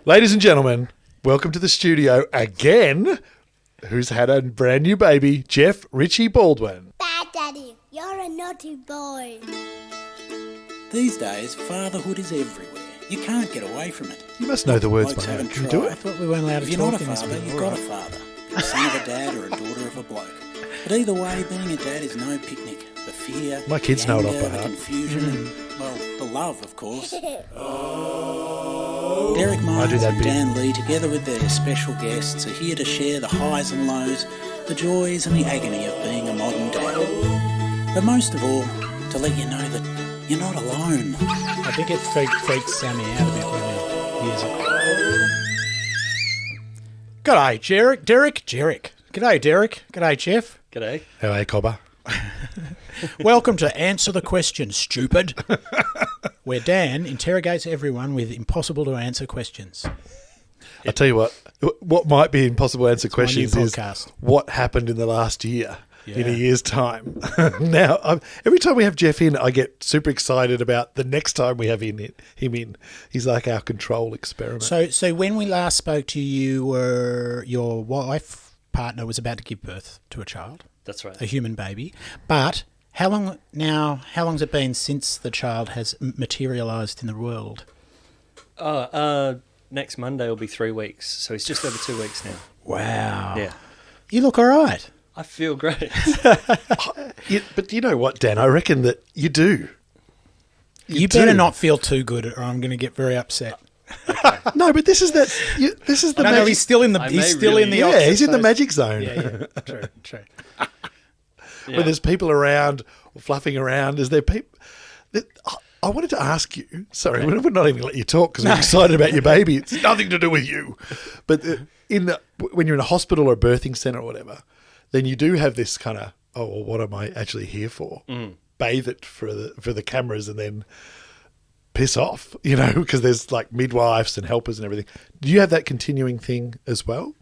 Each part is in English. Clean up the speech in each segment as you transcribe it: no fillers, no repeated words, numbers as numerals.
Ladies and gentlemen, welcome to the studio again. Who's had a brand new baby, Geoff Ritchie Baldwin. Bad Daddy, you're a naughty boy. These days, fatherhood is everywhere. You can't get away from it. You must know the words by Blokes now. haven't Can you do tried. it? thought we weren't allowed to If you're talk not a in this father, bit. you've got a father. You're the son of a dad or a daughter of a bloke. But either way, being a dad is no picnic. The fear, My kids the know it anger, off by the heart. confusion, and, well, the love, of course. Derek I do Myers that and bit. Dan Lee, together with their special guests, are here to share the highs and lows, the joys and the agony of being a modern dad. But most of all, to let you know that you're not alone. I think it freaked Sammy out a bit when he hears it. G'day, Derek. G'day, Derek. G'day, Geoff. G'day. How are you, Cobber? Welcome to Answer the Question, stupid. Where Dan interrogates everyone with impossible to answer questions. I'll tell you what might be impossible to answer my new questions is podcast. what happened in the last year, in a Yeah. year's time. Now, every time we have Geoff in, I get super excited about the next time we have him in. He's like our control experiment. So when we last spoke to you, your partner was about to give birth to a child, That's right. a human baby. But how long's it been since the child has materialised in the world? Next Monday will be 3 weeks, so it's just over 2 weeks now. Wow. Yeah. You look all right. I feel great. But you know what, Dan? I reckon that you do. You better not feel too good, or I'm going to get very upset. No, but this is the No, magic. he's still in the. I He's may still in the. yeah, opposite he's in the phase. magic zone. Yeah. True. When there's people around or fluffing around, is there people? I wanted to ask you. Sorry, we're not even let you talk because we're excited about your baby. It's nothing to do with you. But when you're in a hospital or a birthing centre or whatever, then you do have this kind of, oh, well, what am I actually here for? Bathe it for the cameras and then piss off, because there's like midwives and helpers and everything. Do you have that continuing thing as well?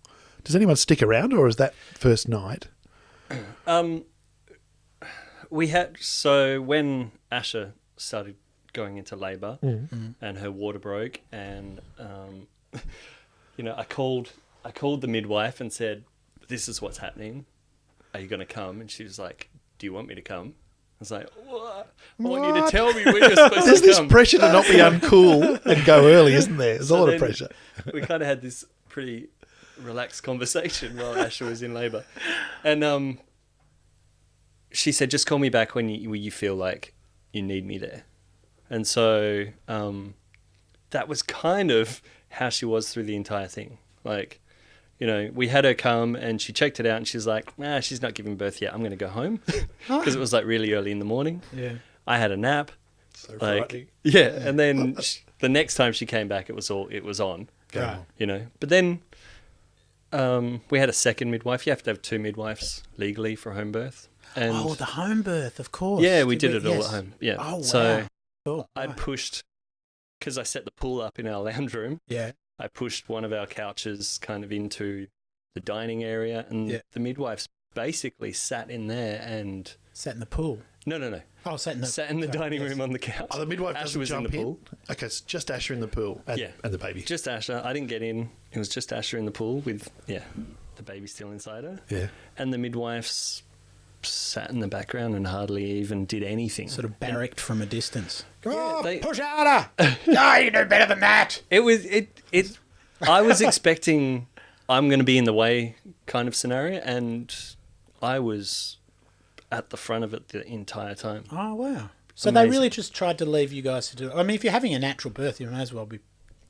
Does anyone stick around, or is that first night? We had, so when Asha started going into labour and her water broke, and I called the midwife and said, "This is what's happening. Are you going to come?" And she was like, "Do you want me to come?" I was like, "What? I want you to tell me when you're supposed There's to this come." pressure to not be uncool and go early, isn't there? There's a lot of then pressure. We kind of had this pretty relaxed conversation while Asha was in labour, and she said, "Just call me back when you feel like you need me there." And so that was kind of how she was through the entire thing. Like, we had her come and she checked it out and she's like, "Nah, she's not giving birth yet. I'm going to go home," because it was like really early in the morning. Yeah. I had a nap. So frightening. Yeah, and then the next time she came back, it was on. Right. But then we had a second midwife. You have to have 2 midwives legally for home birth. And Oh, the home birth, of course. yeah, we did it all yes. at home. Yeah. Oh, wow. So Cool. I Right. pushed, because I set the pool up in our lounge room, Yeah. I pushed one of our couches kind of into the dining area, and Yeah. the midwives basically sat in there and... Sat in the pool. No. Oh, sat in the Sat in the dining room on the couch. Oh, the midwife Asha doesn't was jump in the pool. Okay, it's just Asher in the pool and, Yeah. and the baby. Just Asha. I didn't get in. It was just Asha in the pool with, the baby still inside her. Yeah. And the midwives sat in the background and hardly even did anything. Sort of barracked from a distance. Yeah, they- push harder. No, you do better than that. It was I was expecting I'm going to be in the way kind of scenario, and I was at the front of it the entire time. Oh, wow. So Amazing. they really just tried to leave you guys to do it. I mean, if you're having a natural birth, you may as well be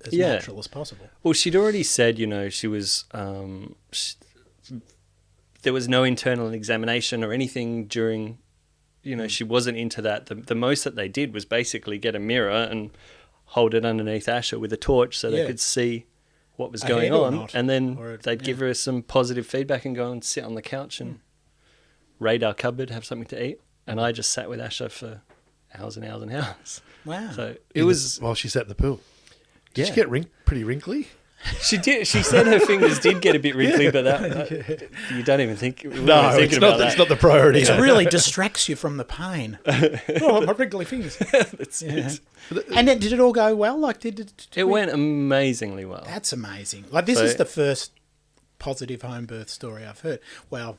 as Yeah. natural as possible. Well, she'd already said, she was there was no internal examination or anything during, she wasn't into that. The most that they did was basically get a mirror and hold it underneath Asha with a torch so they Yeah. could see what was A going head or on, not, and then or they'd give her some positive feedback and go and sit on the couch and raid our cupboard, have something to eat. And I just sat with Asha for hours and hours and hours. Wow. So it was... While she sat in the pool. Did Yeah. she get pretty wrinkly? She did. She said her fingers did get a bit wrinkly, but that you don't even think. No, it's not the priority. It really distracts you from the pain. Oh, my wrinkly fingers. Yeah. And then, did it all go well? Like, it went amazingly well. That's amazing. Like, this is the first positive home birth story I've heard. Well,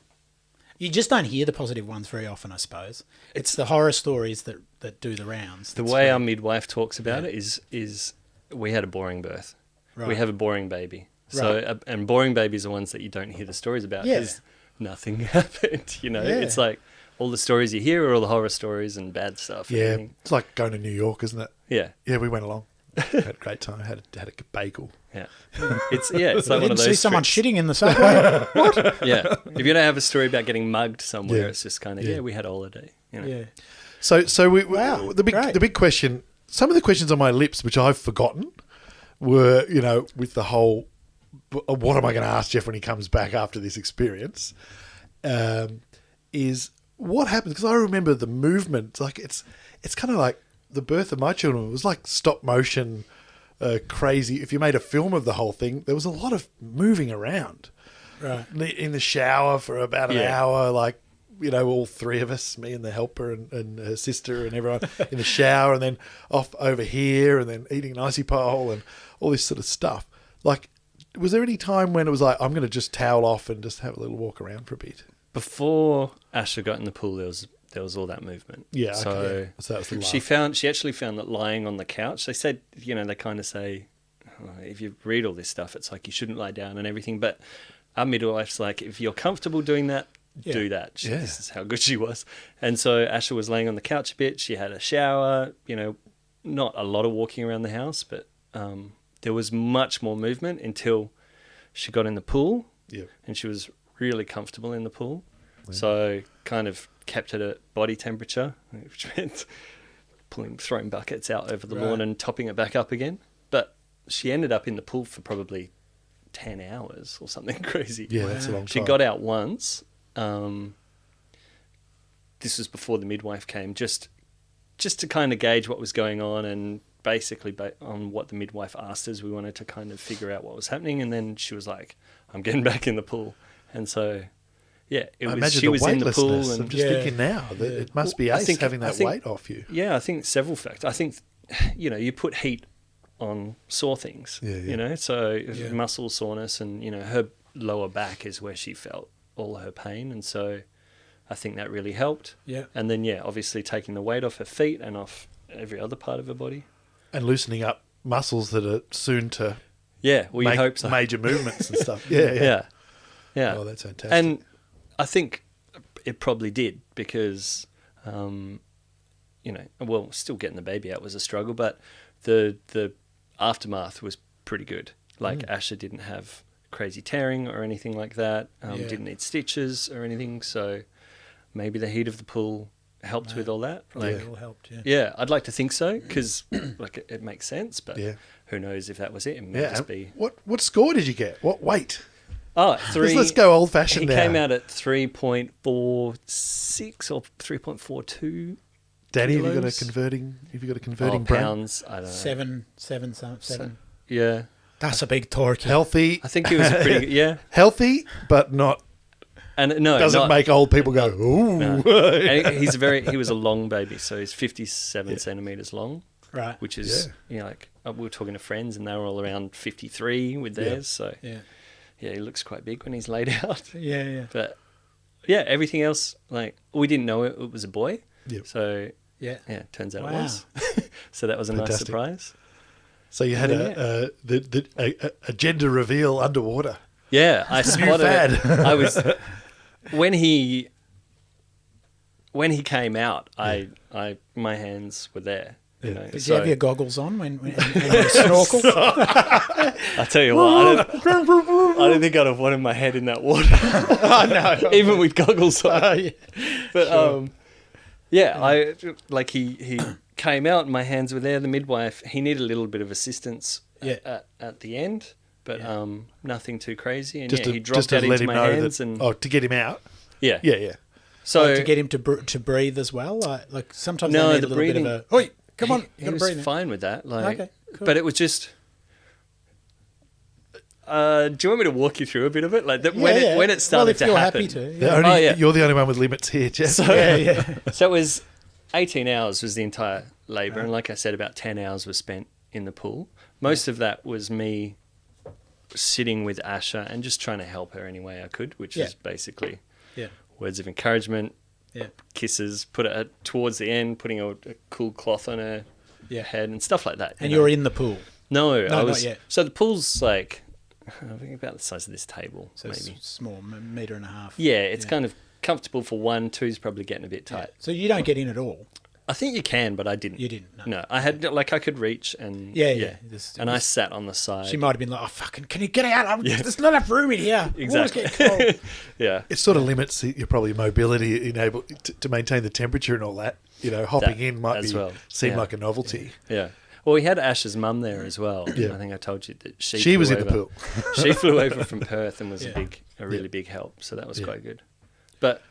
you just don't hear the positive ones very often, I suppose. It's the horror stories that do the rounds. The way our midwife talks about it is we had a boring birth. Right. We have a boring baby. So, and boring babies are ones that you don't hear the stories about because nothing happened. You know, it's like all the stories you hear are all the horror stories and bad stuff. Yeah, it's like going to New York, isn't it? Yeah. Yeah, we went along. Had a great time. Had a bagel. Yeah. It's like one of those. See someone shitting in the subway. What? Yeah. If you don't have a story about getting mugged somewhere, it's just kind of we had a holiday. You know? Yeah. So the big question. Some of the questions on my lips, which I've forgotten, were, you know, with the whole, what am I going to ask Geoff when he comes back after this experience, is what happens, because I remember the movement, like it's kind of like the birth of my children. It was like stop motion, crazy. If you made a film of the whole thing, there was a lot of moving around. Right. In the shower for about an hour, like, you know, all three of us, me and the helper and her sister and everyone in the shower, and then off over here, and then eating an icy pole and all this sort of stuff. Like, was there any time when it was like, I'm going to just towel off and just have a little walk around for a bit? Before Asher got in the pool, there was all that movement. Yeah, so, okay. So that was the last. She actually found that lying on the couch, they said, you know, they kind of say, if you read all this stuff, it's like you shouldn't lie down and everything. But our midwife's like, if you're comfortable doing that, do that. This is how good she was. And so Asher was laying on the couch a bit. She had a shower, you know, not a lot of walking around the house, but there was much more movement until she got in the pool. Yeah. And she was really comfortable in the pool. Yeah. So kind of kept it at body temperature, which meant throwing buckets out over the lawn and topping it back up again. But she ended up in the pool for probably 10 hours or something crazy. Yeah, that's a long time. She got out once. This was before the midwife came, just to kind of gauge what was going on, and basically on what the midwife asked us, we wanted to kind of figure out what was happening. And then she was like, I'm getting back in the pool. And so, she was in the pool. And I'm just thinking now that it must be ace having that weight off you. Yeah, I think several factors. I think, you know, you put heat on sore things, you know, so muscle soreness, and, you know, her lower back is where she felt all her pain, and so I think that really helped. Yeah. And then obviously taking the weight off her feet and off every other part of her body, and loosening up muscles that are soon to you hope so. Major movements and stuff. Yeah. Oh, that's fantastic. And I think it probably did, because you know, well, still getting the baby out was a struggle, but the aftermath was pretty good. Like Asher didn't have crazy tearing or anything like that. Didn't need stitches or anything. So maybe the heat of the pool helped with all that. Like, it all helped. Yeah, I'd like to think so, because like it makes sense. But who knows if that was it? It might just be. What score did you get? What weight? Oh, 3. Let's go old fashioned. He came out at 3.46 or 3.42. Daddy, kilos. have you got a converting brain? Pounds? I don't know. Seven. Yeah. That's a big torque. Healthy. I think he was a pretty healthy, but not. And no, doesn't make old people go ooh. No. And he was a long baby, so he's 57 centimeters long, right? Which is you know, like we were talking to friends, and they were all around 53 with theirs. So he looks quite big when he's laid out. But everything else, like, we didn't know it was a boy. Yep. So it turns out it was. So that was a Fantastic. nice surprise. So you had a gender reveal underwater. Yeah, I spotted it. I was when he came out. My hands were there. You know, Did you have your goggles on when you snorkel? I tell you what, I don't think I'd have wanted my head in that water. Oh no, even with goggles on. But sure. I like he came out and my hands were there. The midwife, he needed a little bit of assistance at the end, but nothing too crazy. And he dropped out into my hands to get him out. Yeah. So to get him to breathe as well. Like sometimes they need a little bit of a. Oi, come on, you got to breathe. He was fine with that. Like, okay, cool. But it was just. you want me to walk you through a bit of it? Like when it started well, if you're happen. happy to. Yeah. You're the only one with limits here, Geoff. So, so it was 18 hours was the entire labour, and like I said, about 10 hours was spent in the pool. Most of that was me sitting with Asha and just trying to help her any way I could, which is basically words of encouragement, kisses, put it towards the end, putting a cool cloth on her head and stuff like that. And you're in the pool? No, I not was. yet. So the pool's like, I think about the size of this table, So maybe. it's small, metre and a half. Yeah, it's kind of comfortable for one. Two's probably getting a bit tight. So you don't get in at all? I think you can, but I didn't. You didn't? No, I had I could reach and I sat on the side. She might have been like, "Oh fucking, can you get out? There's not enough room in here." Exactly. Cold. Yeah, It sort of limits your probably mobility, able to maintain the temperature and all that. Hopping in might seem like a novelty. Yeah. Well, we had Ash's mum there as well. Yeah. I think I told you that She was in the pool. She flew over from Perth and was a really big help. So that was quite good. But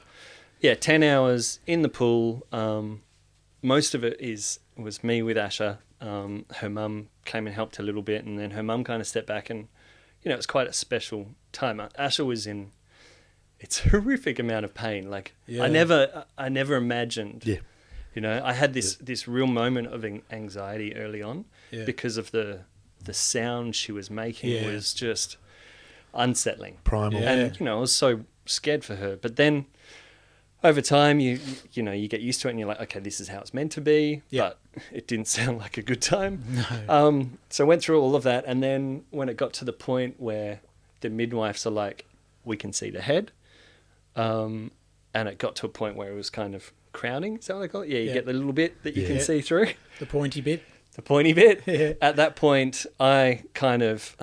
yeah, 10 hours in the pool. Most of it was me with Asha. Her mum came and helped a little bit, and then her mum kind of stepped back, and it was quite a special time. Asha was in it's horrific amount of pain. Like I never imagined. Yeah. I had this real moment of anxiety early on because of the sound she was making was just unsettling. Primal. Yeah. And I was so scared for her. But then over time you get used to it and you're like, okay, this is how it's meant to be. Yeah. But it didn't sound like a good time. No. So I went through all of that, and then when it got to the point where the midwives are like, we can see the head, and it got to a point where it was kind of crowning, is that what they call it? Yeah, you get the little bit that you can see through. The pointy bit. The pointy bit. Yeah. At that point, I kind of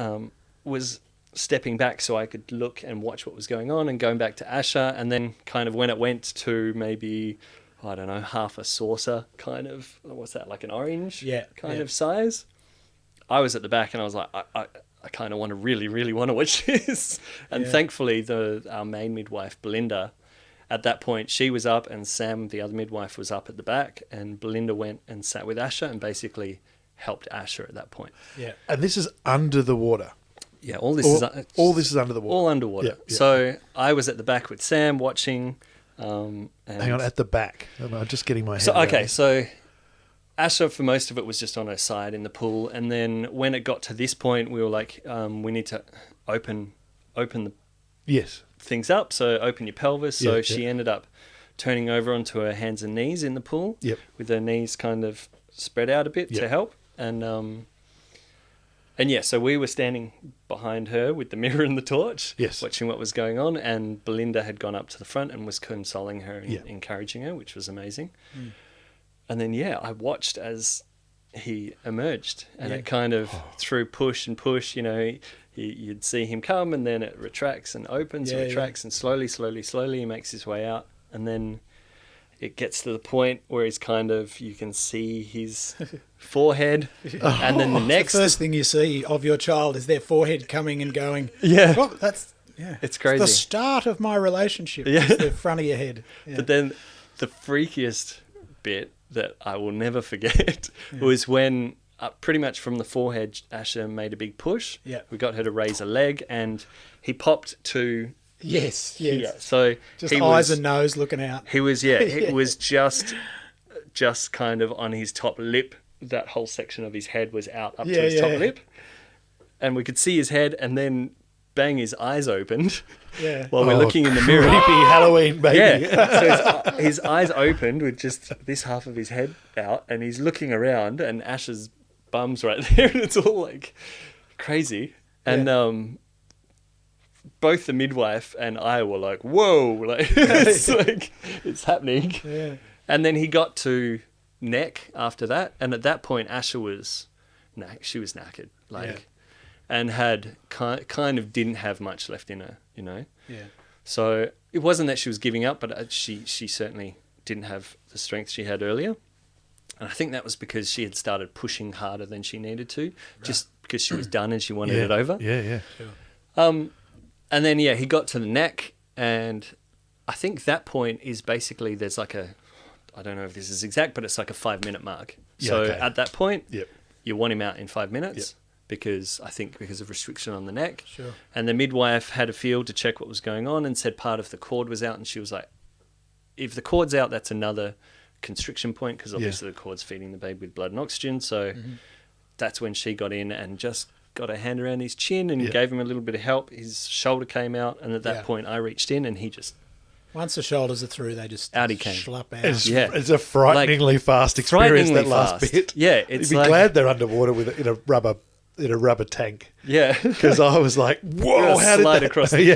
was stepping back so I could look and watch what was going on and going back to Asha. And then kind of when it went to maybe, I don't know, half a saucer kind of, what's that, like an orange kind of size, I was at the back and I was like, I kind of really want to watch this. And thankfully, our main midwife, Belinda, at that point, she was up and Sam, the other midwife, was up at the back, and Belinda went and sat with Asha and basically helped Asha at that point. Yeah. And this is under the water. Yeah, all this is under the water. All underwater. Yeah. So I was at the back with Sam watching. And hang on, at the back. I'm just getting my head so Asha, for most of it, was just on her side in the pool. And then when it got to this point, we were like, we need to open the things up, so open your pelvis. So she ended up turning over onto her hands and knees in the pool with her knees kind of spread out a bit to help. And so we were standing behind her with the mirror and the torch, watching what was going on, and Belinda had gone up to the front and was consoling her and encouraging her, which was amazing. And then I watched as he emerged, and it kind of through push and push, you'd see him come, and then it retracts and opens, retracts, and slowly he makes his way out. And then it gets to the point where he's kind of, you can see his forehead, and then the next... The first thing you see of your child is their forehead coming and going. Yeah. Well, it's crazy. It's the start of my relationship. Yeah. The front of your head. Yeah. But then the freakiest bit that I will never forget was when... pretty much from the forehead, Asha made a big push. Yeah. We got her to raise a leg, and he popped to... Yes. Here. So just eyes and nose looking out. He was, it was just kind of on his top lip. That whole section of his head was out up to his top lip. And we could see his head, and then bang, his eyes opened while we're looking in the mirror. Creepy Halloween baby. Yeah. So his eyes opened with just this half of his head out, and he's looking around, and Ash's bum's right there, and it's all like crazy. And both the midwife and I were like, whoa, like it's happening. Yeah. And then he got to neck after that, and at that point Asha was she was knackered, and had kind of didn't have much left in her, Yeah. So it wasn't that she was giving up, but she certainly didn't have the strength she had earlier. And I think that was because she had started pushing harder than she needed to, just because she was done and she wanted it over. Yeah. Sure. And then, he got to the neck, and I think that point is basically, there's like I don't know if this is exact, but it's like a 5-minute mark. At that point, you want him out in 5 minutes. because of restriction on the neck. Sure. And the midwife had a feel to check what was going on and said part of the cord was out, and she was like, if the cord's out, that's another constriction point, because obviously the cord's feeding the baby with blood and oxygen. So that's when she got in and just got her hand around his chin and gave him a little bit of help. His shoulder came out, and at that point I reached in and he just... Once the shoulders are through, they just out he came. Schlop out. It's a frighteningly fast experience, that last bit. Yeah, you'd be glad they're underwater in a rubber tank. Yeah, because I was like, "Whoa, how did that?" Across the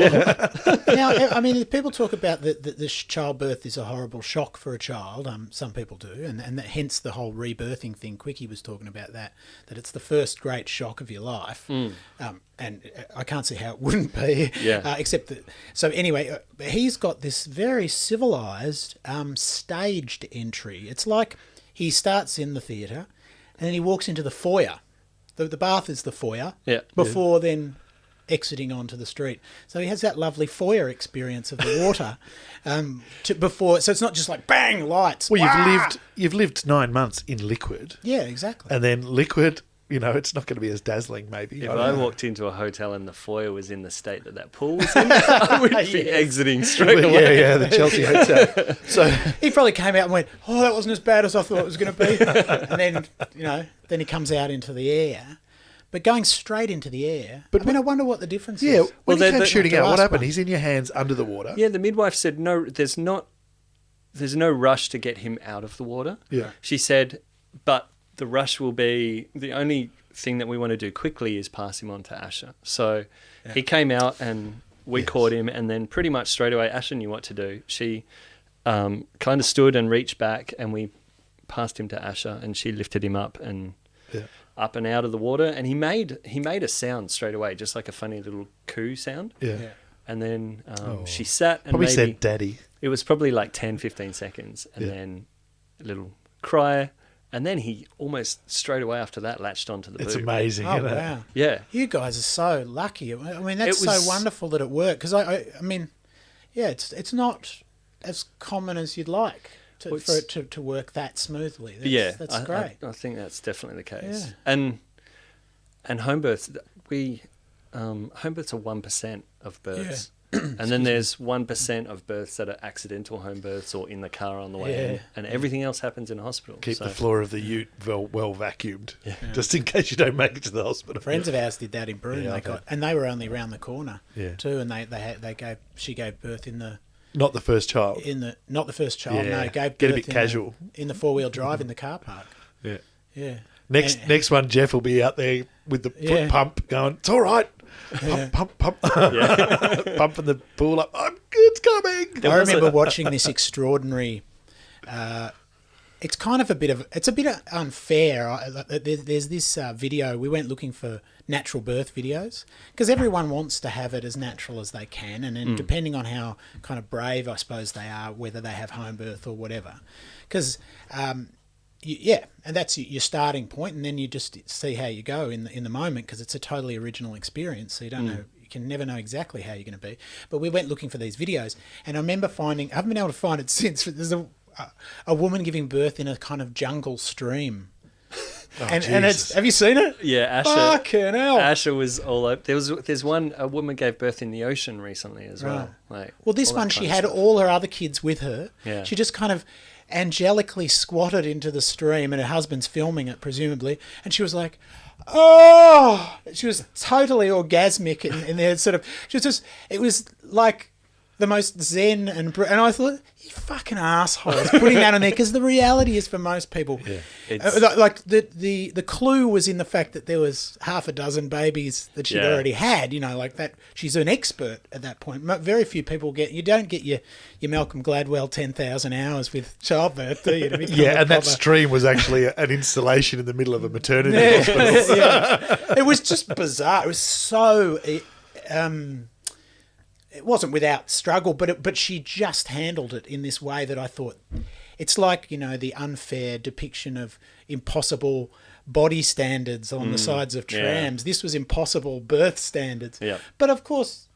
floor. Now, I mean, people talk about that childbirth is a horrible shock for a child. Some people do, and that, hence the whole rebirthing thing. Quickie was talking about that it's the first great shock of your life, and I can't see how it wouldn't be. Yeah. Except that. So anyway, he's got this very civilized, staged entry. It's like he starts in the theatre, and then he walks into the foyer. The bath is the foyer before then exiting onto the street. So he has that lovely foyer experience of the water before. So it's not just like bang lights. Well, you've lived 9 months in liquid. Yeah, exactly. And then liquid, it's not going to be as dazzling. Maybe if I walked into a hotel and the foyer was in the state that pool was in, I would be exiting straight away. Yeah, the Chelsea hotel. So he probably came out and went, "Oh, that wasn't as bad as I thought it was going to be." And then then he comes out into the air. But going straight into the air, I wonder what the difference is. Yeah, when he came shooting out, what happened? One. He's in your hands under the water. Yeah, the midwife said, no, there's no rush to get him out of the water. Yeah. She said, but the rush will be, the only thing that we want to do quickly is pass him on to Asher. So he came out and we caught him, and then pretty much straight away Asher knew what to do. She kind of stood and reached back, and we passed him to Asher, and she lifted him up and... Yeah. Up and out of the water, and he made a sound straight away, just like a funny little coo sound. Yeah. And then she sat and probably said daddy. It was probably like 10-15 seconds, and then a little cry, and then he almost straight away after that latched onto the boob. It's amazing. Oh, isn't it? wow. Yeah. You guys are so lucky. I mean, that's so wonderful that it worked, because I mean, it's not as common as you'd like. For it to work that smoothly. That's great. I think that's definitely the case. Yeah. And home births, home births are 1% of births. Yeah. And then there's 1% of births that are accidental home births or in the car on the way in, and everything else happens in a hospital. Keep the floor of the ute well vacuumed, just in case you don't make it to the hospital. Friends of ours did that in Broome. And they were only around the corner too, and she gave birth in the... Not the first child. Not the first child. Yeah. No, gave birth Get a bit casual in the 4-wheel drive in the car park. Yeah, yeah. Next one, Geoff will be out there with the foot pump, going, "It's all right." Pump, pumping the pool up. It's coming. I remember watching this extraordinary. It's kind of a bit unfair. There's this video. We went looking for natural birth videos because everyone wants to have it as natural as they can, and then depending on how kind of brave, I suppose, they are, whether they have home birth or whatever. Because, and that's your starting point, and then you just see how you go in the moment, because it's a totally original experience. So you don't know. You can never know exactly how you're going to be. But we went looking for these videos, and I remember I haven't been able to find it since. But there's a woman giving birth in a kind of jungle stream. And it's, have you seen it? Yeah, Asher. Fucking hell. Asher was all up. There's one, a woman gave birth in the ocean recently as well. Like, well, this one, she had all her other kids with her. Yeah. She just kind of angelically squatted into the stream, and her husband's filming it, presumably. And she was like, oh, she was totally orgasmic in there. Sort of, she was just, it was like the most zen, and I thought, you fucking assholes putting that on there, because the reality is for most people, like the clue was in the fact that there was half a dozen babies that she'd already had, like that. She's an expert at that point. Very few people don't get your Malcolm Gladwell 10,000 hours with childbirth, do you? And that stream was actually an installation in the middle of a maternity hospital. It was just bizarre. It was so... it wasn't without struggle, but she just handled it in this way that I thought, it's like, the unfair depiction of impossible body standards on the sides of trams. Yeah. This was impossible birth standards. Yeah. But of course,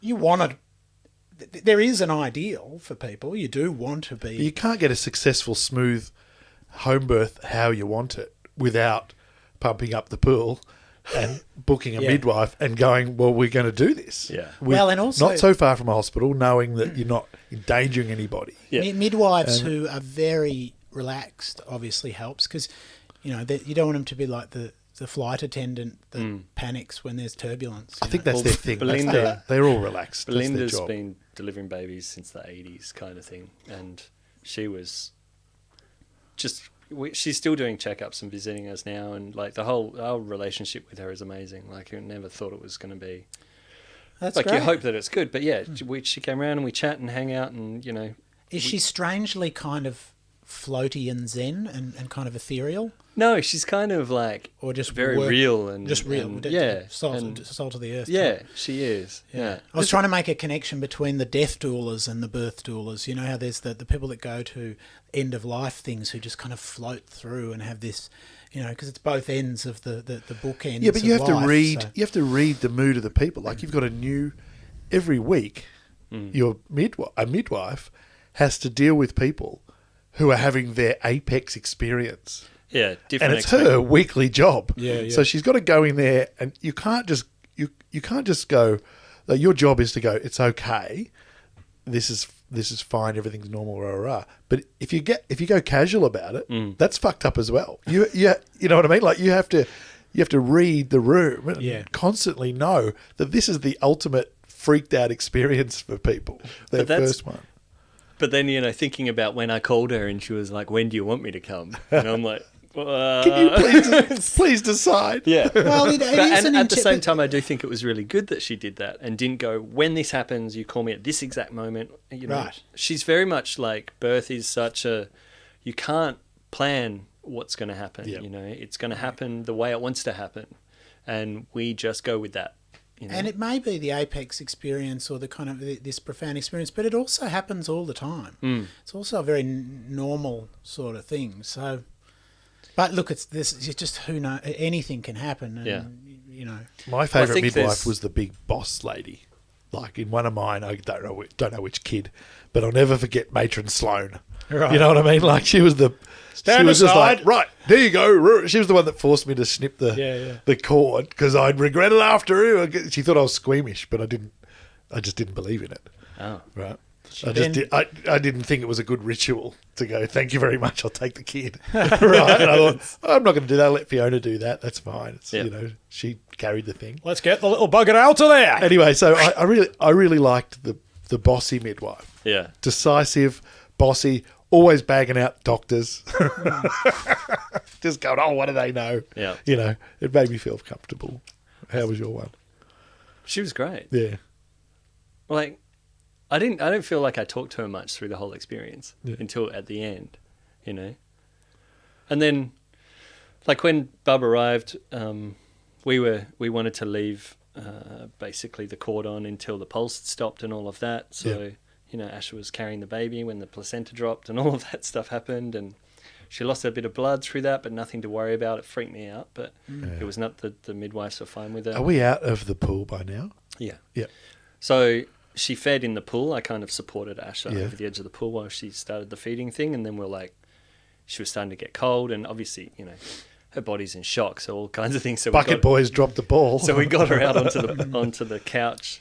there is an ideal for people. You do want to be... You can't get a successful, smooth home birth how you want it without pumping up the pool and booking a Yeah. midwife and going, well, we're going to do this. Yeah. Well, and also- not so far from a hospital, knowing that you're not endangering anybody. Yeah. Midwives who are very relaxed obviously helps because, you don't want them to be like the flight attendant that panics when there's turbulence. I think that's their thing. Belinda- They're all relaxed. That's their Belinda's job. been delivering babies since the 80s kind of thing. And she was she's still doing checkups and visiting us now. And like our relationship with her is amazing. Like I never thought it was going to be That's like great. you hope that it's good. But yeah, she came around and we chat and hang out and, Is she strangely kind of floaty and zen and kind of ethereal? no, she's kind of like Or just very work- real and Just real? and, yeah. Salt, and- salt of the earth. yeah, type. she is. Yeah. I was trying to make a connection between the death doulas and the birth doulas. You know how there's the people that go to end of life things who just kind of float through and have this, because it's both ends of the bookends. Yeah, but you of have to life, read. so- You have to read the mood of the people. Like you've got every week. Your midwife has to deal with people who are having their apex experience, Yeah, different. and it's her weekly job. Yeah. So she's got to go in there, and you can't just go. Like, your job is to go. It's okay. This is fine. Everything's normal. Rah, rah, rah. But if you go casual about it, that's fucked up as well. You know what I mean? Like you have to read the room and constantly know that this is the ultimate freaked out experience for people. Their But that's- first one. But then, thinking about when I called her and she was like, "When do you want me to come?" And I'm like, Can you please decide? Yeah. Well, it is And an at the same inti- time, I do think it was really good that she did that and didn't go, when this happens, you call me at this exact moment. Right. She's very much like birth is such a, you can't plan what's going to happen. Yep. It's going to happen the way it wants to happen. And we just go with that. And it may be the apex experience or the kind of this profound experience, but it also happens all the time. It's also a very normal sort of thing. So, but look, it's just who knows. Anything can happen. And, My favourite think midwife there's- was the big boss lady. Like in one of mine, I don't know which kid, but I'll never forget Matron Sloan. Right. You know what I mean? Like she was Stand just like, aside. right, there you go. She was the one that forced me to snip the cord because I'd regret it after her. She thought I was squeamish, but I just didn't believe in it. Oh. Right. I didn't think it was a good ritual to go, thank you very much, I'll take the kid. Right. And I thought, I'm not going to do that. I'll let Fiona do that. That's fine. It's, she carried the thing. let's get the little bugger out of there. Anyway, so I really liked the bossy midwife. Yeah. Decisive, bossy, always bagging out doctors. Just going, oh, what do they know? Yeah. It made me feel comfortable. How was your one? She was great. Yeah. Like, I don't feel like I talked to her much through the whole experience until at the end, And then, like when Bub arrived, we wanted to leave basically the cordon until the pulse had stopped and all of that. So, Asha was carrying the baby when the placenta dropped and all of that stuff happened, and she lost a bit of blood through that, but nothing to worry about. It freaked me out, but it was not the midwives were fine with her. Are we out of the pool by now? Yeah. Yeah. So she fed in the pool. I kind of supported Asha Yeah. over the edge of the pool while she started the feeding thing. And then she was starting to get cold. And obviously, her body's in shock. So all kinds of things. So Bucket boys dropped the ball. So we got her out onto the couch,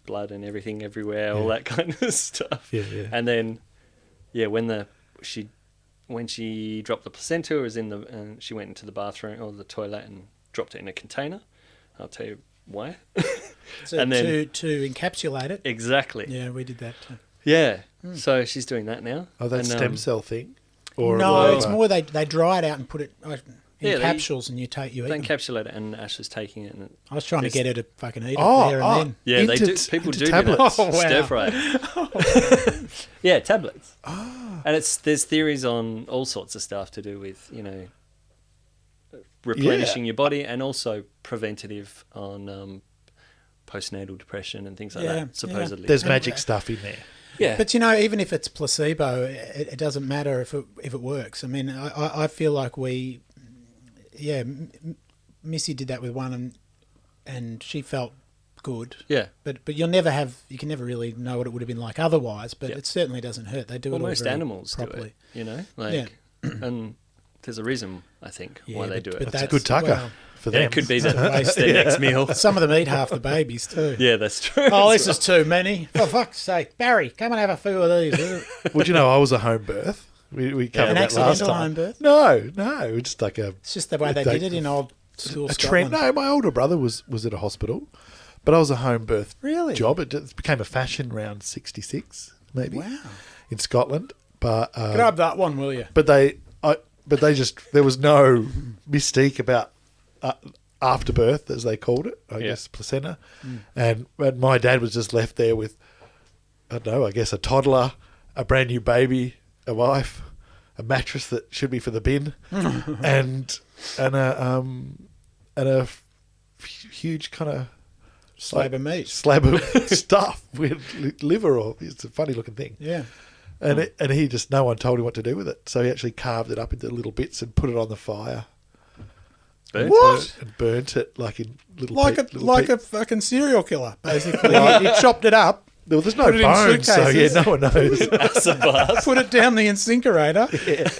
blood and everything everywhere, all that kind of stuff. Yeah, yeah. And then, when she dropped the placenta, it was and she went into the bathroom or the toilet and dropped it in a container. I'll tell you why. So and then to encapsulate it. exactly. Yeah, we did that too. Yeah. So she's doing that now. Oh, that And, stem cell thing? No, it's more they dry it out and put it in Yeah, they- capsules and you eat They them. encapsulate it, and Ash is taking it. And I was trying to get her to fucking eat it Oh, there oh. and then. yeah, they do. People do that. tablets. Oh, wow. Stir fry it. Yeah, tablets. And there's theories on all sorts of stuff to do with replenishing your body, and also preventative on postnatal depression and things like Yeah, that. Supposedly, There's magic stuff in there. yeah, But even if it's placebo, it doesn't matter if it works. I mean, I feel like Missy did that with one, and she felt good. yeah. But you can never really know what it would have been like otherwise. But it certainly doesn't hurt. They do Well, it all most very animals properly. do it. And There's a reason, I think, why they do it. but That's a good tucker for them. Yeah, it could be that's their next meal. Some of them eat half the babies too. Yeah, that's true. Oh, this is too many. For fuck's sake. Barry, come and have a few of these. Would you know I was a home birth? We covered An that last accidental time. home birth? No, just like a It's just the way they did it in old school a Scotland. trend. No, my older brother was at a hospital, but I was a home birth Really? job. It became a fashion around 66, maybe. Wow. In Scotland, but Grab that one, will you? but they just there was no mystique about afterbirth, as they called it. I guess placenta, and my dad was just left there with, I don't know, I guess a toddler, a brand new baby, a wife, a mattress that should be for the bin, and a huge kind of Slab of meat. slab of stuff with liver, or it's a funny looking thing. Yeah. And he just, no one told him what to do with it. So he actually carved it up into little bits and put it on the fire. Burnt What? And burnt it like in little A fucking serial killer, basically. He chopped it up, Well, there's no put it in bones, so yeah, suitcases. no one knows. Acid bath. put it down the incinerator.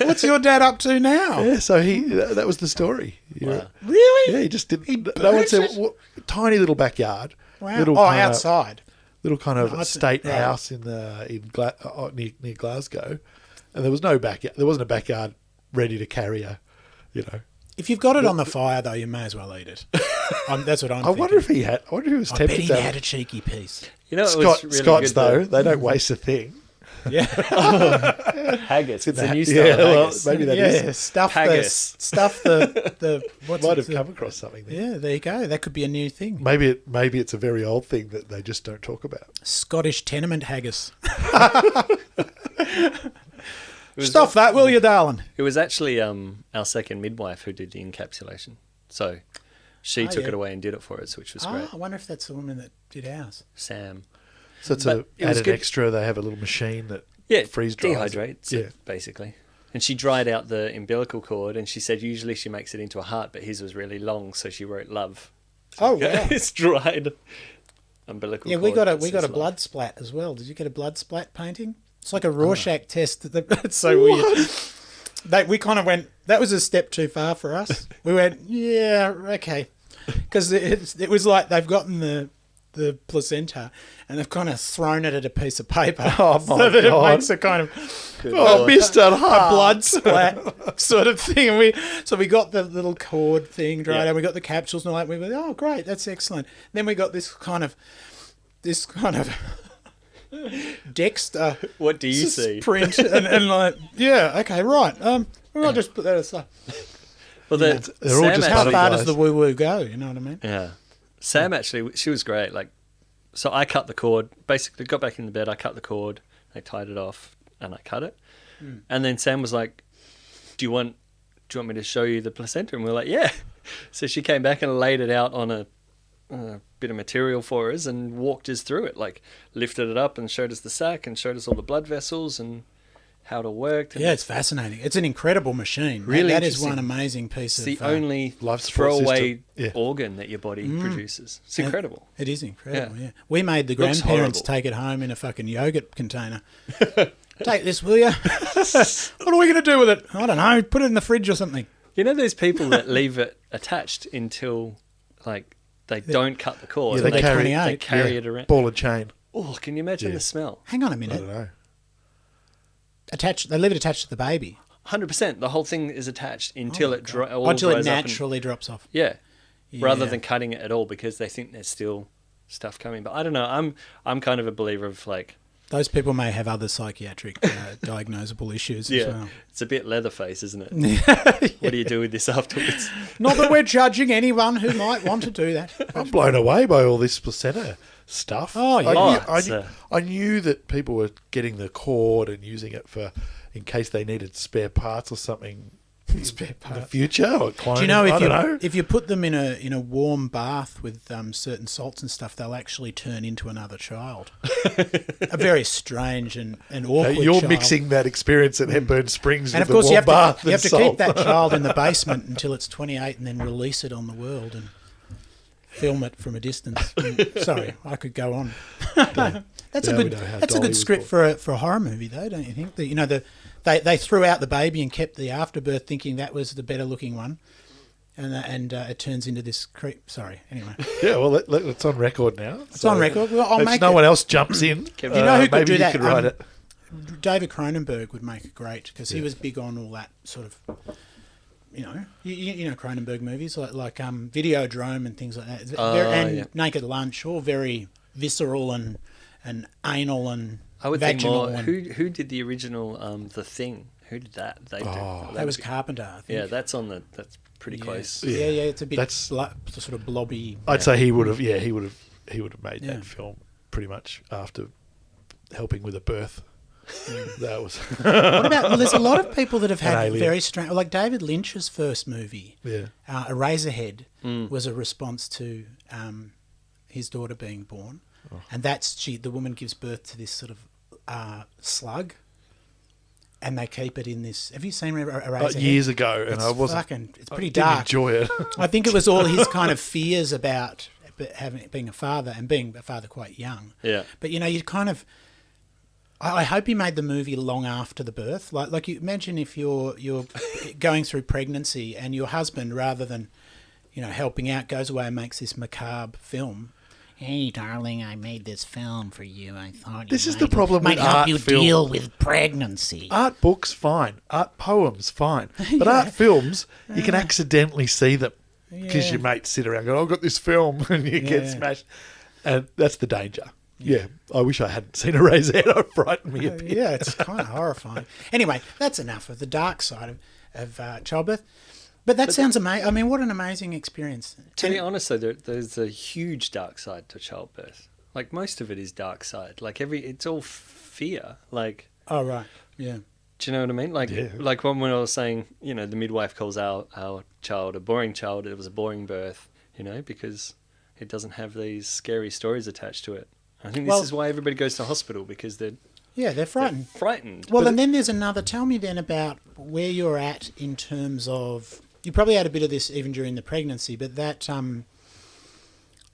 What's your dad up to now? Yeah, so that was the story. Wow. Really? Yeah, he just didn't. burnt No one said, it? what, tiny little backyard. Wow. Little Oh, kinda- outside. Little kind of No, I state right. house near Glasgow, and there was no backyard. There wasn't a backyard ready to carry a, If you've got it on the fire, though, you may as well eat it. That's what I'm I thinking. wonder if he had. I wonder if he was I bet tempted he to. had a cheeky piece. You know, it was really Scots good, though, they don't waste a thing. Yeah. Haggis. It's a new Yeah, style well, haggis. maybe that is. Yeah, stuff Haggis. the what's Might it, have come across something there. Yeah, there you go. That could be a new thing. Maybe it's a very old thing that they just don't talk about. Scottish tenement haggis. It was- Stuff that, will you, darling? It was actually our second midwife who did the encapsulation. So she took yeah. it away and did it for us, which was great. I wonder if that's the woman that did ours. Sam. So it's But it was added good. extra. They have a little machine that Yeah, freeze dries. dehydrates Yeah. it, basically. And she dried out the umbilical cord, and she said usually she makes it into a heart, but his was really long, so she wrote love. Oh, wow. It's dried umbilical Yeah, cord. we got that a says love. blood splat as well. Did you get a blood splat painting? It's like a Rorschach test. That's so weird. We kind of went. That was a step too far for us. We went, yeah, okay, because it was like they've gotten the placenta and they've kind of thrown it at a piece of paper. Oh, so my that God. it makes a kind of Oh, Mister blood splat sort of thing. And we got the little cord thing dried Yeah. and we got the capsules and all that. We went, oh, great, that's excellent. Then we got this kind of Dexter What do you see? print and like, yeah, okay, right. I'll just put that aside. Well, they're all Sam just How actually, butterflies. far does the woo woo go? You know what I mean? yeah. Sam actually, she was great. Like, so I cut the cord. Basically, got back in the bed. I cut the cord. I tied it off, and I cut it. And then Sam was like, "Do you want me to show you the placenta?" And we were like, "Yeah." So she came back and laid it out on a bit of material for us and walked us through it. Like, lifted it up and showed us the sac and showed us all the blood vessels and how it worked. And Yeah, it's fascinating. It's an incredible machine. Really that is interesting. one amazing piece it's of the only life support throwaway system. Yeah. organ that your body produces. It's incredible. It is incredible, yeah. We made the Looks grandparents horrible. take it home in a fucking yogurt container. Take this, will you? What are we going to do with it? I don't know. Put it in the fridge or something. You know those people that leave it attached until, like, they don't cut the cord. Yeah, and they carry, 28. they carry it around. ball and chain. Oh, can you imagine the smell? Hang on a I minute. don't know. They leave it attached to the baby 100%. The whole thing is attached until it until it dries up. naturally drops off. Yeah. Rather Yeah. than cutting it at all because they think there's still stuff coming. But I don't know. I'm kind of a believer of, like, Those people may have other psychiatric diagnosable issues as well. it's a bit Leatherface, isn't it? What do you do with this afterwards? Not that we're judging anyone who might want to do that. I'm blown away by all this placenta stuff. Oh, yeah. I knew that people were getting the cord and using it in case they needed spare parts or something. Spare In the part. future or cloning. Do you know I don't know. if you put them in a warm bath with certain salts and stuff, they'll actually turn into another child. A very strange and awkward You're child. mixing that experience at Hepburn Springs And with of course, the you warm bath have to and keep salt. that child in the basement until it's 28, and then release it on the world and film it from a distance. Sorry, I could go on. That's Now a we good. know how That's a Dolly good was script for a horror movie, though, don't you think? The They threw out the baby and kept the afterbirth, thinking that was the better looking one, and it turns into this creep. Sorry, anyway. Yeah, well, it's on record now. It's on record. Well, I'll if make no it. one else jumps in, You know who could maybe do you that? could write it. David Cronenberg would make it great because he was big on all that sort of, you know Cronenberg movies like Videodrome and things like that. And Naked Lunch, all very visceral and anal and I would think vaginal. more. Who did the original The Thing? Who did that? They did. That was Carpenter, I think. Yeah, that's pretty close. Yeah, it's a bit sort of blobby. I'd say he would have. Yeah, he would have made that film pretty much after helping with a birth. That was. What about? Well, there's a lot of people that have had Alien. very strange. Like David Lynch's first movie, Yeah. Eraserhead, was a response to his daughter being born, and the woman gives birth to this sort of slug, and they keep it in this. Have you seen Eraserhead? Years ago, and I wasn't. It's pretty I didn't dark. enjoy it. I think it was all his kind of fears about being a father and being a father quite young. Yeah. But you kind of. I hope he made the movie long after the birth. Like you imagine if you're going through pregnancy and your husband, rather than helping out, goes away and makes this macabre film. Hey, darling, I made this film for you. I thought This is the problem with help art you film. deal with pregnancy. Art books, fine. Art poems, fine. But art films, you can accidentally see them because your mates sit around going, I've got this film, and you get smashed. And that's the danger. Yeah, I wish I hadn't seen Eraserhead. It frightened me a bit. Yeah, it's kind of horrifying. Anyway, that's enough of the dark side of childbirth. But that sounds amazing. I mean, what an amazing experience. To be honest, though, there's a huge dark side to childbirth. Like, most of it is dark side. Like, it's all fear. Like, oh, right. Yeah. do you know what I mean? Like, like when I was saying, the midwife calls our child a boring child. It was a boring birth, because it doesn't have these scary stories attached to it. I think this is why everybody goes to hospital, because they're frightened. frightened. Well, and then there's another. Tell me then about where you're at in terms of. You probably had a bit of this even during the pregnancy, but that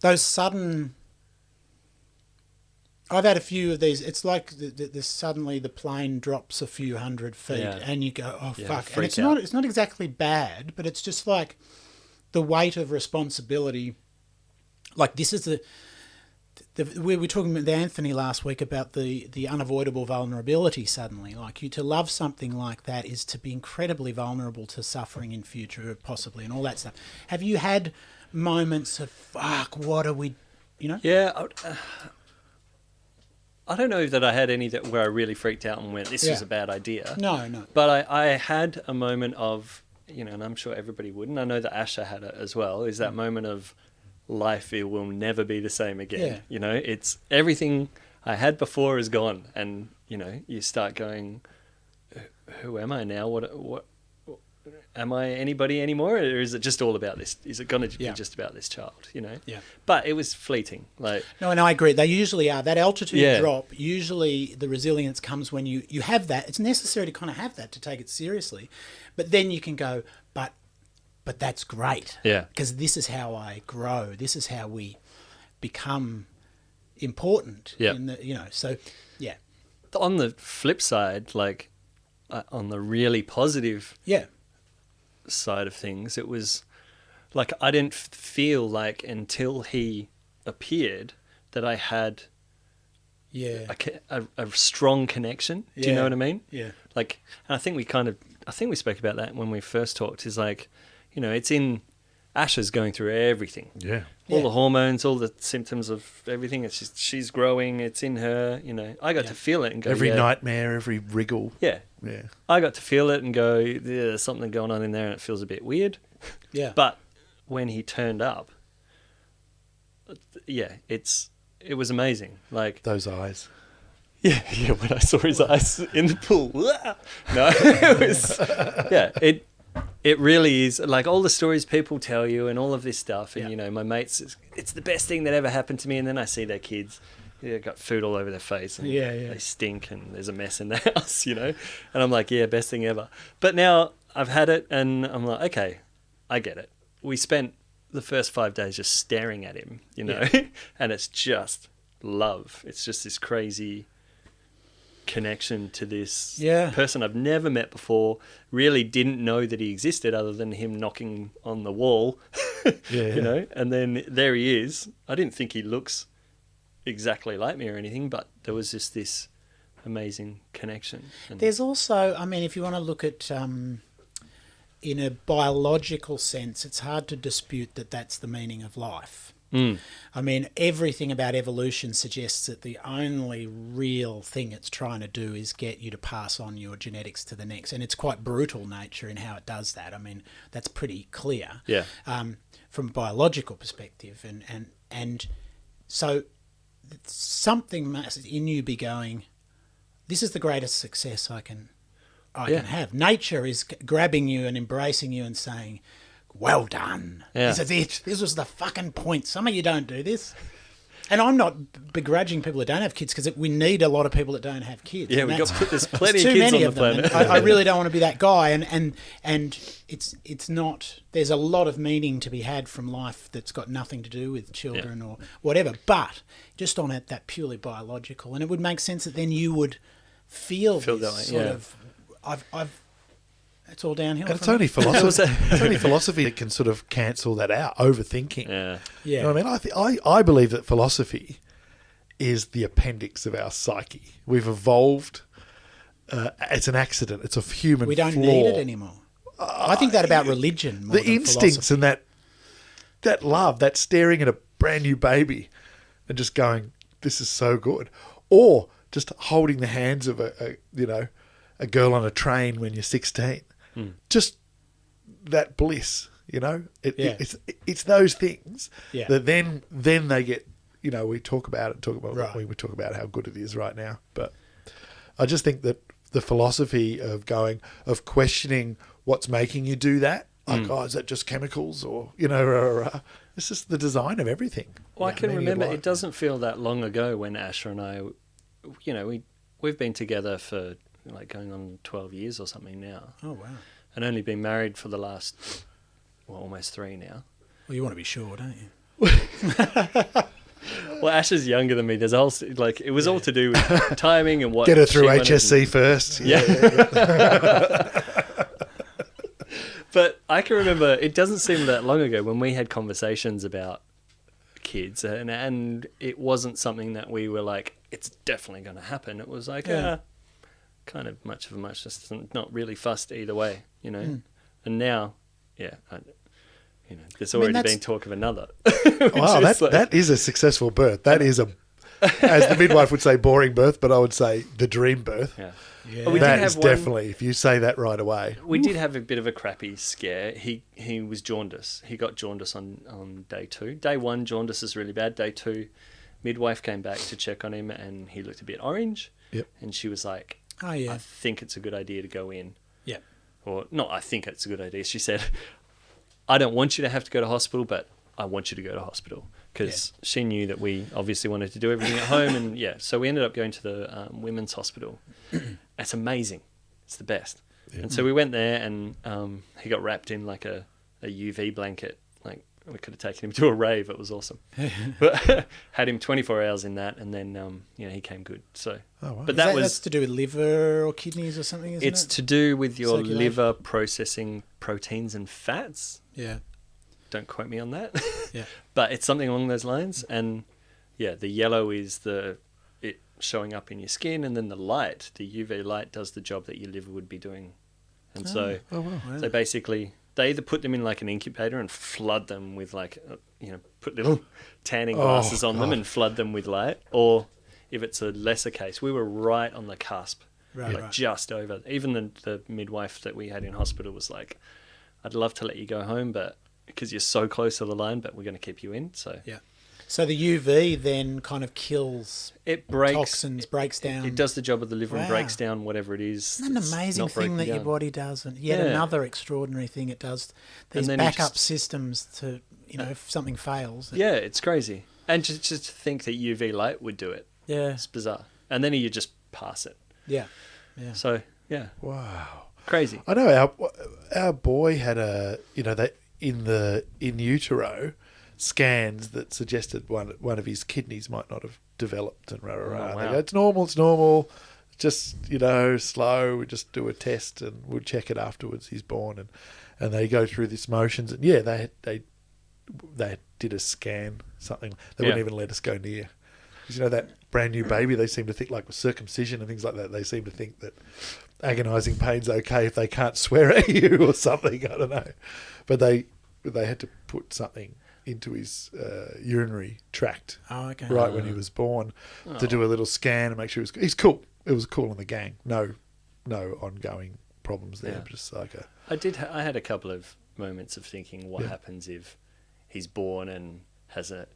those sudden. I've had a few of these. It's like suddenly the plane drops a few hundred feet, and you go, "Oh fuck!" And it's not exactly bad, but it's just like the weight of responsibility. Like this is we were talking with Anthony last week about the unavoidable vulnerability suddenly. Like to love something like that is to be incredibly vulnerable to suffering in future, possibly, and all that stuff. Have you had moments of, fuck, what are we, Yeah, I don't know that I had any where I really freaked out and went, this was a bad idea. No. But I had a moment of, and I'm sure everybody would, and I know that Asha had it as well, is that moment of, life, it will never be the same again. It's everything I had before is gone, and you start going, who am I now? What am I anybody anymore, or is it just all about this? Is it going to be just about this child? But it was fleeting. Like no, and I agree. They usually are. That altitude drop. Usually, the resilience comes when you have that. It's necessary to kind of have that to take it seriously, but then you can go, But that's great. Yeah. Because this is how I grow. This is how we become important. Yeah. So, yeah. On the flip side, like on the really positive side of things, it was like I didn't feel like until he appeared that I had a strong connection. Do you know what I mean? Yeah. Like, and I think we spoke about that when we first talked, is like, it's in Asha's going through everything. Yeah. All the hormones, all the symptoms of everything. It's just, she's growing. It's in her, I got to feel it and go, every nightmare, every wriggle. Yeah. Yeah. I got to feel it and go, there's something going on in there and it feels a bit weird. Yeah. But when he turned up, it was amazing. Like those eyes. Yeah, when I saw his eyes in the pool. No, it was, it really is, like all the stories people tell you and all of this stuff. And, my mates, it's the best thing that ever happened to me. And then I see their kids, got food all over their face and they stink and there's a mess in the house, And I'm like, best thing ever. But now I've had it and I'm like, okay, I get it. We spent the first 5 days just staring at him, and it's just love. It's just this crazy connection to this Yeah. person I've never met before. Really didn't know that he existed other than him knocking on the wall, Yeah. you know. And then there he is. I didn't think he looks exactly like me or anything, but there was just this amazing connection. And There's also, I mean, if you want to look at in a biological sense, it's hard to dispute that that's the meaning of life. I mean, everything about evolution suggests that the only real thing it's trying to do is get you to pass on your genetics to the next. And it's quite brutal nature in how it does that. I mean, that's pretty clear Yeah. from a biological perspective. And so something must in you be going, this is the greatest success I can have. Nature is grabbing you and embracing you and saying, well done. Yeah. This is it. This was the fucking point. Some of you don't do this. And I'm not begrudging people that don't have kids, because we need a lot of people that don't have kids. Yeah, And there's plenty of too kids many on the of them. planet. And I really don't want to be that guy. And it's not. There's a lot of meaning to be had from life that's got nothing to do with children or whatever. But just on that purely biological, and it would make sense that then you would feel that this way, sort yeah. of. I've. It's all downhill. And it's from only here. philosophy. It's only philosophy that can sort of cancel that out. Overthinking. Yeah. Yeah. You know what I mean? I believe that philosophy is the appendix of our psyche. We've evolved. It's an accident. It's a human. We don't flaw. need it anymore. I think that about religion. More The than instincts philosophy. and that love, that staring at a brand new baby, and just going, "This is so good," or just holding the hands of a girl on a train when you're 16. Just that bliss, you know. It's those things Yeah. that then they get. You know, we talk about Right. we talk about how good it is right now, but I just think that the philosophy of questioning what's making you do that, like, oh, is that just chemicals, or it's just the design of everything. Well, I can meaning of remember life. it doesn't feel that long ago when Asher and I, we've been together for like going on 12 years or something now, Oh wow. and only been married for the last, almost 3 now. Well, you want to be sure, don't you? Well, Asher's younger than me. There's all it was all to do with timing and what. Get her through she wanted HSC first. But I can remember, it doesn't seem that long ago when we had conversations about kids, and it wasn't something that we were like, it's definitely going to happen. It was like, kind of much of a muchness, not really fussed either way, you know. And now, there's already that's- been talk of another. Wow, that is a successful birth. That is as the midwife would say, boring birth, but I would say the dream birth. Yeah. Yeah. But we That did is have one, definitely, if you say that right away. we did have a bit of a crappy scare. He was jaundice. He got jaundice on day 2. Day 1, jaundice is really bad. Day 2, midwife came back to check on him, and he looked a bit orange. Yep. And she was like, Oh yeah. I think it's a good idea to go in. Yeah. Or, not I think it's a good idea. She said, I don't want you to have to go to hospital, but I want you to go to hospital. Because she knew that we obviously wanted to do everything at home. And so we ended up going to the women's hospital. It's amazing. It's the best. Yeah. And so we went there, and he got wrapped in like a UV blanket. Like, we could have taken him to a rave. It was awesome. But had him 24 hours in that, and then he came good. So, but That's to do with liver or kidneys or something, isn't it's it? to do with your Circulation. liver processing proteins and fats. Yeah. Don't quote me on that. Yeah. But it's something along those lines. And the yellow is it showing up in your skin, and then the light, the UV light, does the job that your liver would be doing. And so basically they either put them in like an incubator and flood them with like, put little tanning glasses on them and flood them with light. Or if it's a lesser case, we were right on the cusp, Right. just over. Even the midwife that we had in hospital was like, I'd love to let you go home, but because you're so close to the line, but we're going to keep you in. So Yeah. So the UV then kind of kills it breaks toxins, breaks down. It does the job of the liver and Wow. breaks down whatever it is. Isn't that an that's amazing not thing broken that your down. body does? And yet Yeah. another extraordinary thing it does. These then you backup just- systems to, if something fails. Yeah, it's crazy. And just to think that UV light would do it. Yeah. It's bizarre. And then you just pass it. Yeah. Yeah. So, Wow. crazy. I know our boy had that in utero scans that suggested one of his kidneys might not have developed and rah, rah, rah. Oh, They wow. go, it's normal. just, slow. We just do a test and we'll check it afterwards. He's born, and they go through this motions. And they did a scan, something. They wouldn't even let us go near. Because that brand new baby, they seem to think, like with circumcision and things like that, they seem to think that agonising pain's okay if they can't swear at you or something. I don't know. But they had to put something into his urinary tract right when he was born to do a little scan and make sure he's cool. It was cool in the gang. No ongoing problems there. Yeah. Just like I had a couple of moments of thinking, what happens if he's born and has a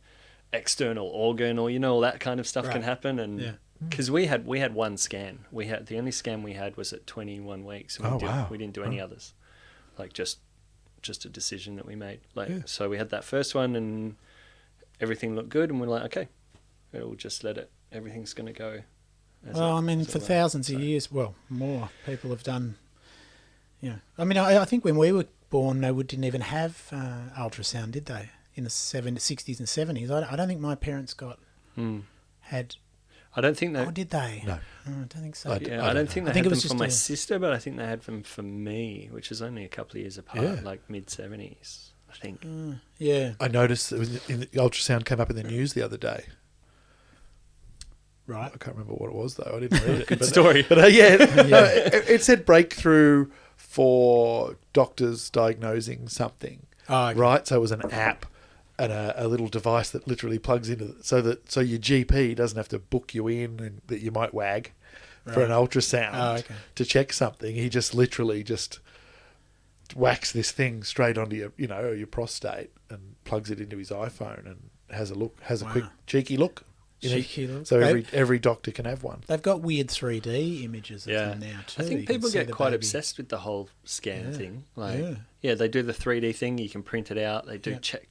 external organ, or all that kind of stuff can happen. And because we had one scan, the only scan we had was at 21 weeks, and we didn't do any others, like just a decision that we made. So we had that first one, and everything looked good, and we're like, okay, we'll just everything's going to go. For thousands of years, more people have done. I think when we were born, they didn't even have ultrasound, did they? In the 60s and 70s. I don't think my parents had... I don't think they... Oh, did they? No. I don't think so. I don't think they had them for my sister, but I think they had them for me, which is only a couple of years apart, like mid-70s, I think. I noticed that the ultrasound came up in the news the other day. Right. I can't remember what it was, though. I didn't read it. Good story. But it said breakthrough for doctors diagnosing something. Oh, okay. Right? So it was an app and a little device that literally plugs into it, so your GP doesn't have to book you in and that you might wag for an ultrasound to check something. He just literally whacks this thing straight onto your prostate and plugs it into his iPhone and has a quick cheeky look. So every doctor can have one. They've got weird 3D images of them now too. I think people get quite obsessed with the whole scan thing. They do the 3D thing. You can print it out. They do check.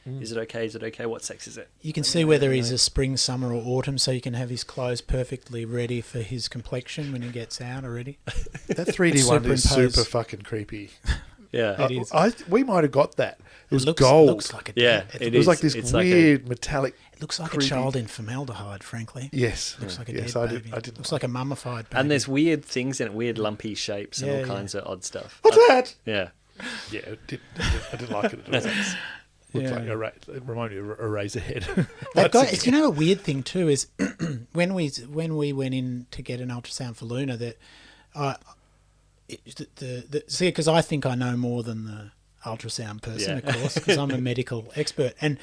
Is it okay? Is it okay? What sex is it? You can see whether he's a spring, summer, or autumn, so you can have his clothes perfectly ready for his complexion when he gets out already. That 3D one is super fucking creepy. Yeah, it is. We might have got that. It was looks, gold. Looks like it was like this weird metallic. It looks like creepy. A child in formaldehyde, frankly. Looks looks like a dead baby. I didn't looks like a mummified baby. And there's weird things in it, weird lumpy shapes and all kinds of odd stuff. What's that? Yeah. Yeah, I didn't like it at all. Looked like it reminded me of a razor head. A weird thing too is when we went in to get an ultrasound for Luna, that because I think I know more than the ultrasound person, of course, because I'm a medical expert, and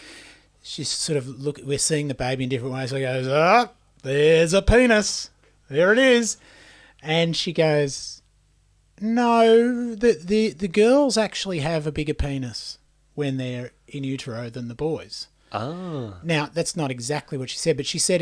she's sort of we're seeing the baby in different ways. So he goes, there's a penis, there it is, and she goes, no, the girls actually have a bigger penis when they're in utero than the boys. Now that's not exactly what she said, but she said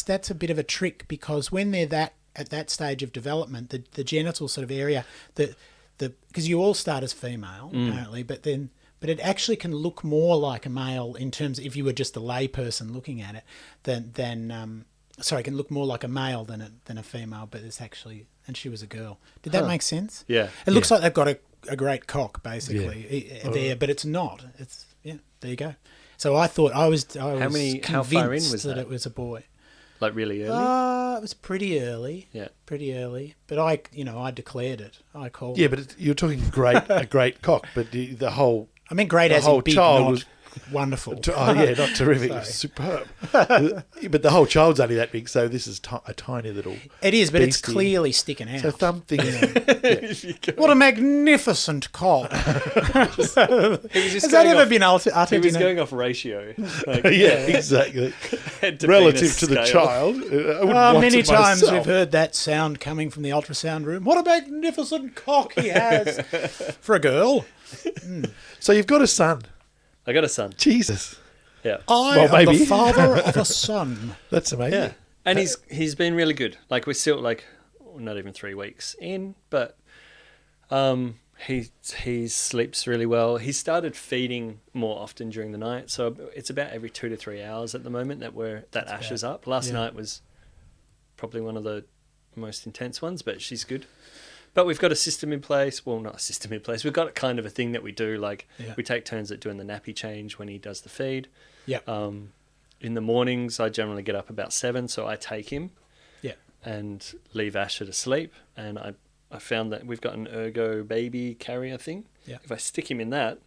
that's a bit of a trick, because when they're at that stage of development, the genital sort of area, because you all start as female apparently, but it actually can look more like a male in terms of, if you were just a lay person looking at it, it can look more like a male than a female, but it's actually, and she was a girl. Did that make sense? Yeah. It looks like they've got a great cock basically there, but it's not. It's there you go. So I thought I was how far in was that it was a boy. Like really early? It was pretty early. Yeah. Pretty early. But I declared it. I called it. Yeah, but you're talking a great cock, but the whole... I mean great as in big, child not wonderful. Not terrific. It was superb. But the whole child's only that big, so this is a tiny little... It is, but beastie. it's clearly sticking out. So something... What a magnificent cock. Has that ever been uttered? He was going off ratio. Exactly. Relative to the child. Many times we've heard that sound coming from the ultrasound room. What a magnificent cock he has. For a girl. So you've got a son. I got a son. Jesus. Yeah. I am the father of a son. That's amazing. Yeah. And he's been really good. Like, we're still not even 3 weeks in, but he sleeps really well. He started feeding more often during the night, so it's about every 2 to 3 hours at the moment that Ash is up. Last night was probably one of the most intense ones, but she's good. But we've got a system in place. Well, not a system in place. We've got kind of a thing that we do. We take turns at doing the nappy change when he does the feed. Yeah. In the mornings, I generally get up about 7, so I take him. Yeah. and leave Asher to sleep. And I found that we've got an Ergo baby carrier thing. Yeah. If I stick him in that,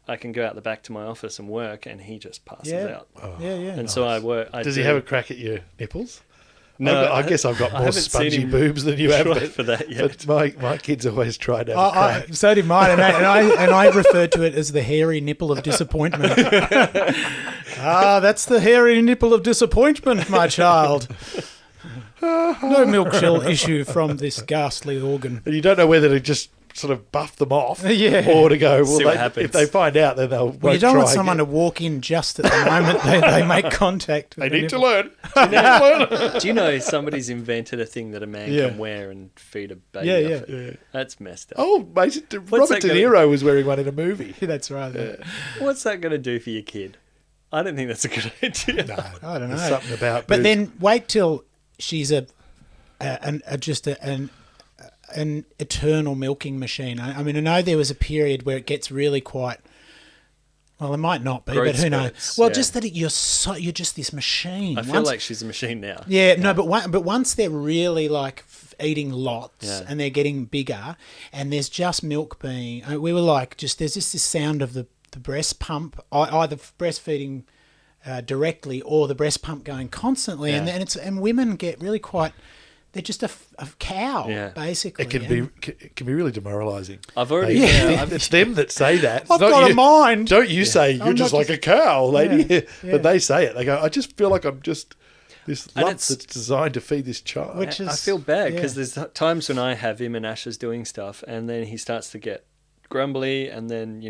I can go out the back to my office and work, and he just passes out. Yeah. And so I work. Does he have a crack at your nipples? No, I guess I've got I more haven't seen spongy him boobs than you have. try for that yet. But my kids always tried to have a crack. So did mine, and I referred to it as the hairy nipple of disappointment. That's the hairy nipple of disappointment, my child. No milk shall issue from this ghastly organ. And you don't know whether to just sort of buff them off Yeah. or to go, See what well, happens. if they find out, then they'll Well, you don't try want someone again. to walk in just at the moment they make contact. With They the need to nipple. learn. Do you know somebody's invented a thing that a man Yeah. can wear and feed a baby? Yeah, off it? That's messed up. Oh, mate, Robert that De gonna- Niro was wearing one in a movie. That's right. What's that going to do for your kid? I don't think that's a good idea. I don't know. There's something about But boobs. then wait till she's an eternal milking machine. I mean, I know there was a period where it gets really quite. Well, it might not be, Growth but who knows? spurts, Well, yeah. just that you're just this machine. I feel like she's a machine now. Yeah, no, but once they're really like eating lots Yeah. and they're getting bigger, and there's just milk being. We were like, there's just this sound of the breast pump, either breastfeeding directly or the breast pump going constantly, Yeah. and women get really quite. They're just a cow, Yeah. basically. it can be really demoralising. I've already. It's them that say that. It's I've not got you. a mind. Don't you say you're I'm just not like a cow, lady? Yeah. But they say it. They go, I just feel like I'm just this And lump it's- that's designed to feed this child. Which is- I feel bad because yeah. there's times when I have him and Asher's doing stuff, and then he starts to get grumbly, and then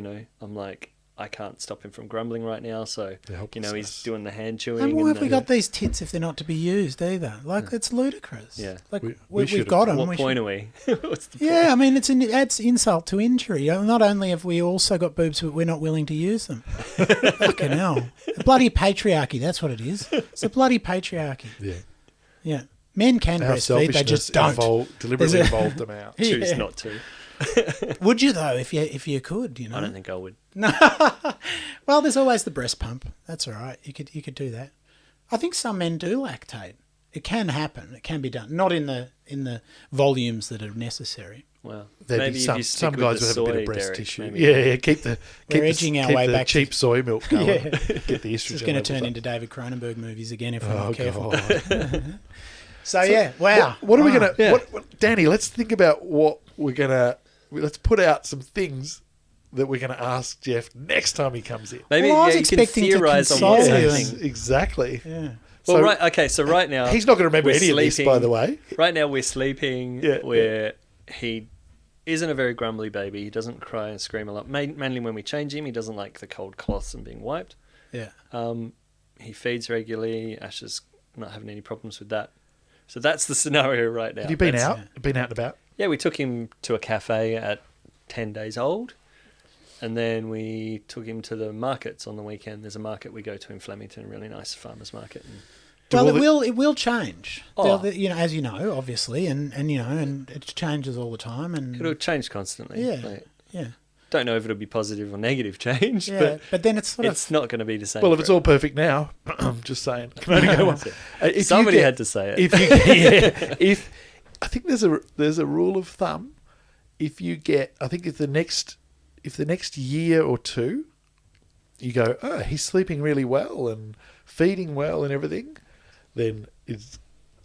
I'm like, I can't stop him from grumbling right now. So The he's helplessness. doing the hand chewing. And why have we the- got these tits if they're not to be used either? Like, it's ludicrous. Yeah. Like, We we've should've- got them. What point are we? What's the point? Yeah, I mean, it adds insult to injury. Not only have we also got boobs, but we're not willing to use them. Fucking hell. Bloody patriarchy, that's what it is. It's a bloody patriarchy. Yeah. Yeah. Men can Our breastfeed, they just selfishness don't. deliberately There's a- involved them out. Choose Yeah. not to. Would you, though, if you could, I don't think I would. Well, there's always the breast pump. That's all right. You could do that. I think some men do lactate. It can happen. It can be done. Not in the volumes that are necessary. Well, There'd maybe be if some you stick with guys the would have soy, a bit of breast Derek, tissue. maybe. Yeah, keep the edging our keep way the back to- cheap soy milk going. Yeah. Get the estrogen. This is going to turn levels into David Cronenberg movies again if we're up. not careful. God. So yeah, wow. What are we gonna? Yeah. Danny, let's think about what we're gonna. Let's put out some things that we're gonna ask Geoff next time he comes in. Maybe Well, I was you can expecting to theorize on console what's you happening. and- Exactly. Yeah. Well, right. Okay, so right now He's not going to remember we're any of this, sleeping- by the way. Right now we're sleeping. Yeah, where he isn't a very grumbly baby. He doesn't cry and scream a lot. Mainly when we change him, he doesn't like the cold cloths and being wiped. Yeah. He feeds regularly. Asher's not having any problems with that. So that's the scenario right now. Have you been That's- out? Been out and about? Yeah, we took him to a cafe at 10 days old. And then we took him to the markets on the weekend. There's a market we go to in Flemington, a really nice farmer's market. And Well, it will change. Oh. As you know, obviously, and it changes all the time. And it'll change constantly. yeah, Like, yeah, don't know if it'll be positive or negative change, yeah. But then it's sort it's of not going to be the same. Well, if it's forever. all perfect now, I'm just saying. Can only go one. If you Somebody get- had to say it. If you if I think there's a rule of thumb. If you get, I think if the next year or two, you go, oh, he's sleeping really well and feeding well and everything, then it's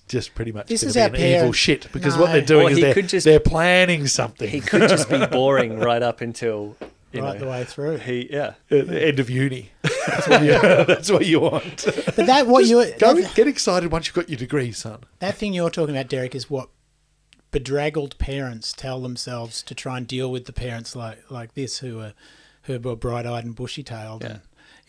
just pretty much This going is to be our an evil parents- shit because No. what they're doing Or is he could just- they're planning something. He could just be boring right up until right the way through. Yeah. At the end of uni. That's what you want. But that what you Get excited once you've got your degree, son. that thing you're talking about, Derek, is what bedraggled parents tell themselves to try and deal with the parents like this who are bright-eyed and bushy-tailed. Yeah.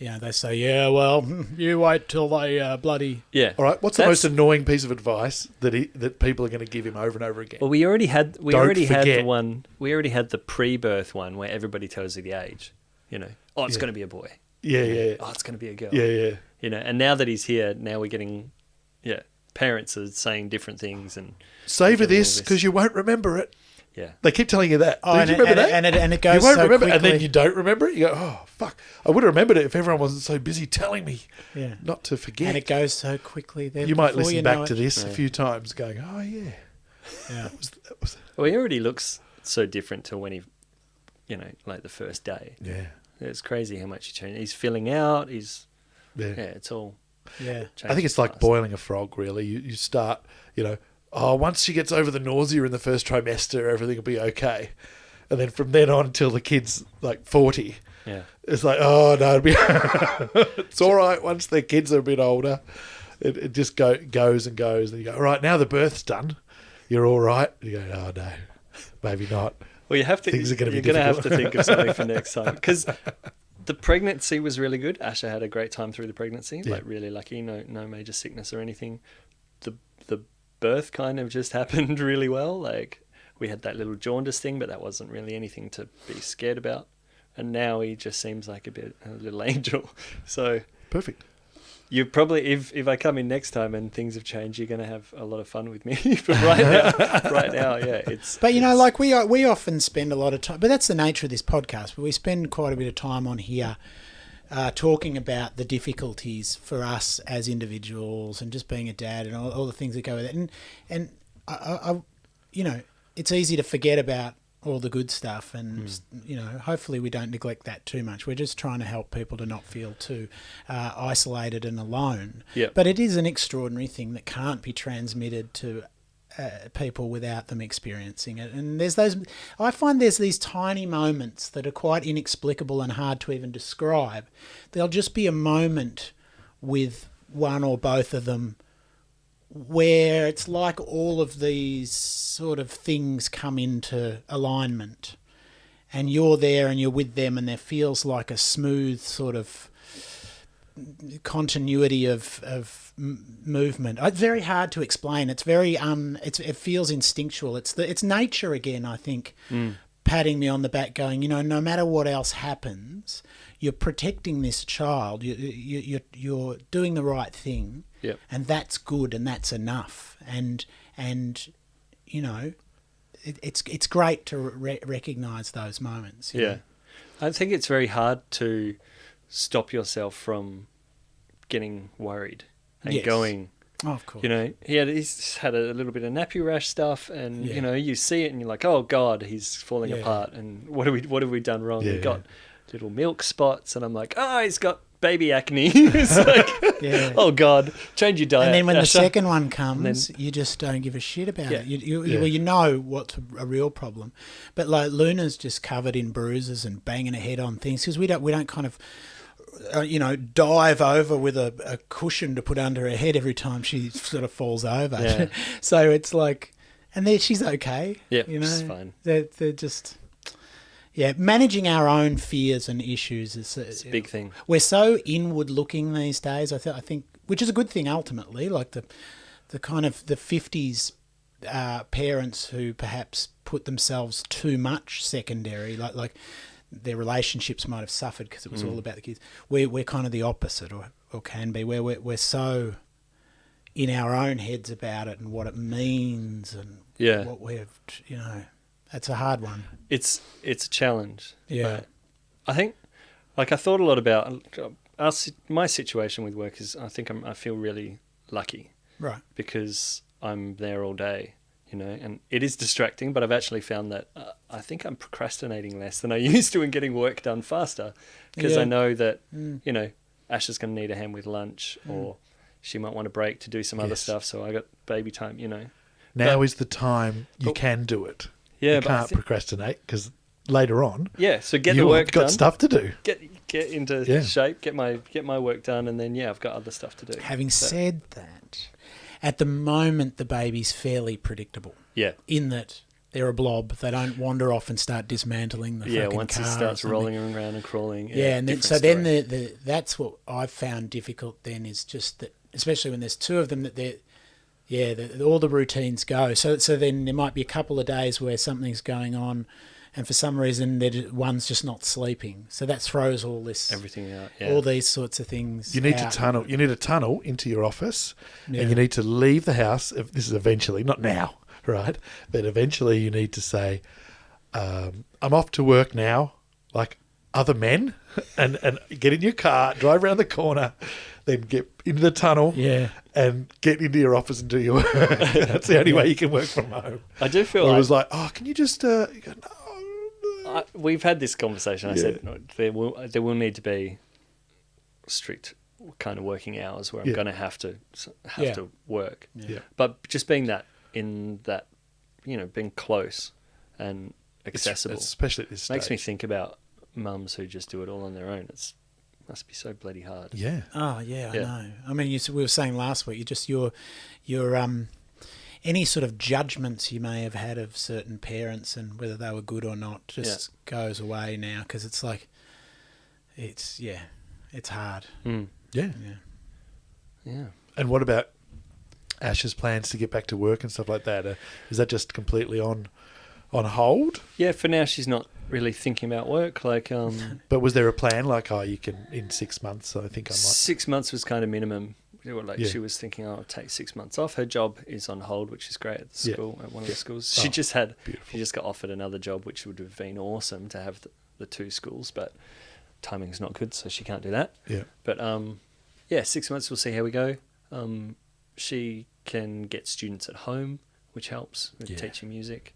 And, they say, yeah, well, you wait till they bloody... Yeah. All right. What's the That's- most annoying piece of advice that people are going to give him over and over again? Well, we already had the forget. one. We already had the pre-birth one where everybody tells you the age. Oh, it's going to be a boy. Yeah. Oh, it's going to be a girl. Yeah. And now that he's here, now we're getting, parents are saying different things and Savor all this this. because you won't remember it. Yeah. They keep telling you that. Oh, Don't you remember that? And it goes you won't so remember, quickly. and then you don't remember it. You go, oh fuck! I would have remembered it if everyone wasn't so busy telling me Yeah. not to forget. And it goes so quickly. Then you might before listen you back know to it- this a few times, going, oh yeah, Yeah. that was Well, he already looks so different to when he, like the first day. yeah, It's crazy how much he changed. He's filling out. yeah. It's all. Yeah. I think it's like boiling a frog. Really, you start, once she gets over the nausea in the first trimester, everything will be okay, and then from then on until the kid's like 40. Yeah. It's like, oh no, it's all right once their kids are a bit older. It just goes and goes. And you go, all right, now the birth's done. You're all right. You go, oh no, maybe not. Well, you have to. Things are gonna be you're going to have to difficult. think of something for next time because the pregnancy was really good. Asha had a great time through the pregnancy. Yeah. Like really lucky. No major sickness or anything. The birth kind of just happened really well. Like we had that little jaundice thing, but that wasn't really anything to be scared about. And now he just seems like a little angel. So Perfect. you probably, if I come in next time and things have changed, you're going to have a lot of fun with me. But right now, yeah, it's. But like we often spend a lot of time, but that's the nature of this podcast. But we spend quite a bit of time on here talking about the difficulties for us as individuals and just being a dad and all the things that go with it. And I it's easy to forget about all the good stuff, and hopefully we don't neglect that too much. We're just trying to help people to not feel too isolated and alone. Yep. But it is an extraordinary thing that can't be transmitted to people without them experiencing it. And I find there's these tiny moments that are quite inexplicable and hard to even describe. There'll just be a moment with one or both of them where it's like all of these sort of things come into alignment and you're there and you're with them and there feels like a smooth sort of continuity of movement. It's very hard to explain. It's very it feels instinctual. It's nature again, I think, patting me on the back going, no matter what else happens, you're protecting this child. You're doing the right thing. Yep. And that's good and that's enough. And it's great to recognise those moments. you know. I think it's very hard to stop yourself from getting worried and Yes. going. Oh, of course. He's had a little bit of nappy rash stuff, and Yeah. you see it, and you're like, "Oh God, he's falling Yeah. apart." And what have we done wrong? Yeah. We've got little milk spots, and I'm like, "Oh, he's got baby acne." It's like, Yeah. oh God, change your diet. And then when the Asha. second one comes, you just don't give a shit about Yeah. it. You know what's a real problem. But like Luna's just covered in bruises and banging her head on things because we don't kind of dive over with a cushion to put under her head every time she sort of falls over. Yeah. So it's like, and then she's okay. Yep, you know, she's fine. They're just. Yeah, managing our own fears and issues is It's a big thing. We're so inward looking these days. I think, which is a good thing ultimately. Like the kind of the 50s parents who perhaps put themselves too much secondary, like their relationships might have suffered because it was all about the kids. We're kind of the opposite, or can be, where we're so in our own heads about it and what it means and what we've That's a hard one. It's a challenge. Yeah. But I think, I thought a lot about my situation with work is I feel really lucky. Right. Because I'm there all day, and it is distracting, but I've actually found that I think I'm procrastinating less than I used to and getting work done faster because I know that, Asha's going to need a hand with lunch or she might want a break to do some other stuff. So I got baby time, Now is the time you can do it. Yeah, You but I can't think- procrastinate because later on, Yeah, so get the you've work got done. stuff to do. Get into shape. Get my work done, and then I've got other stuff to do. Having said that, at the moment the baby's fairly predictable. Yeah, In that they're a blob. They don't wander off and start dismantling the fucking once car it or starts something. rolling around and crawling. Yeah, and then different so then story. that's what I've found difficult. Then is just that, especially when there's two of them, that all the routines go. So then there might be a couple of days where something's going on, and for some reason one's just not sleeping. So that throws all this everything out. Yeah. all these sorts of things. You need out. to tunnel. You need a tunnel into your office, Yeah. and you need to leave the house. This is eventually, not now. right? But eventually you need to say, I'm off to work now, like other men, and get in your car, drive around the corner, then get into the tunnel Yeah. and get into your office and do your work. That's the only way you can work from home. I do feel Or it like was like, oh, can you just... you go, no. we've had this conversation. I said no, there will need to be strict kind of working hours where I'm going to have to work. Yeah. But just being that in that, being close and accessible, Especially at this stage. makes me think about mums who just do it all on their own. It must be so bloody hard. Yeah. Oh yeah, I Yeah. know. I mean, we were saying last week, you just your any sort of judgments you may have had of certain parents and whether they were good or not just goes away now because it's like it's hard. Mm. Yeah. Yeah. And what about Ash's plans to get back to work and stuff like that? Is that just completely on hold? Yeah, for now she's not really thinking about work. Like, But was there a plan like, you can, in 6 months, I think I might... 6 months was kind of minimum. Yeah. She was thinking, I'll take 6 months off. Her job is on hold, which is great at the Yeah. school, at one of the schools. Oh, She just got offered another job, which would have been awesome to have the two schools, but timing's not good, so she can't do that. Yeah. But 6 months, we'll see how we go. She can get students at home, which helps with teaching music.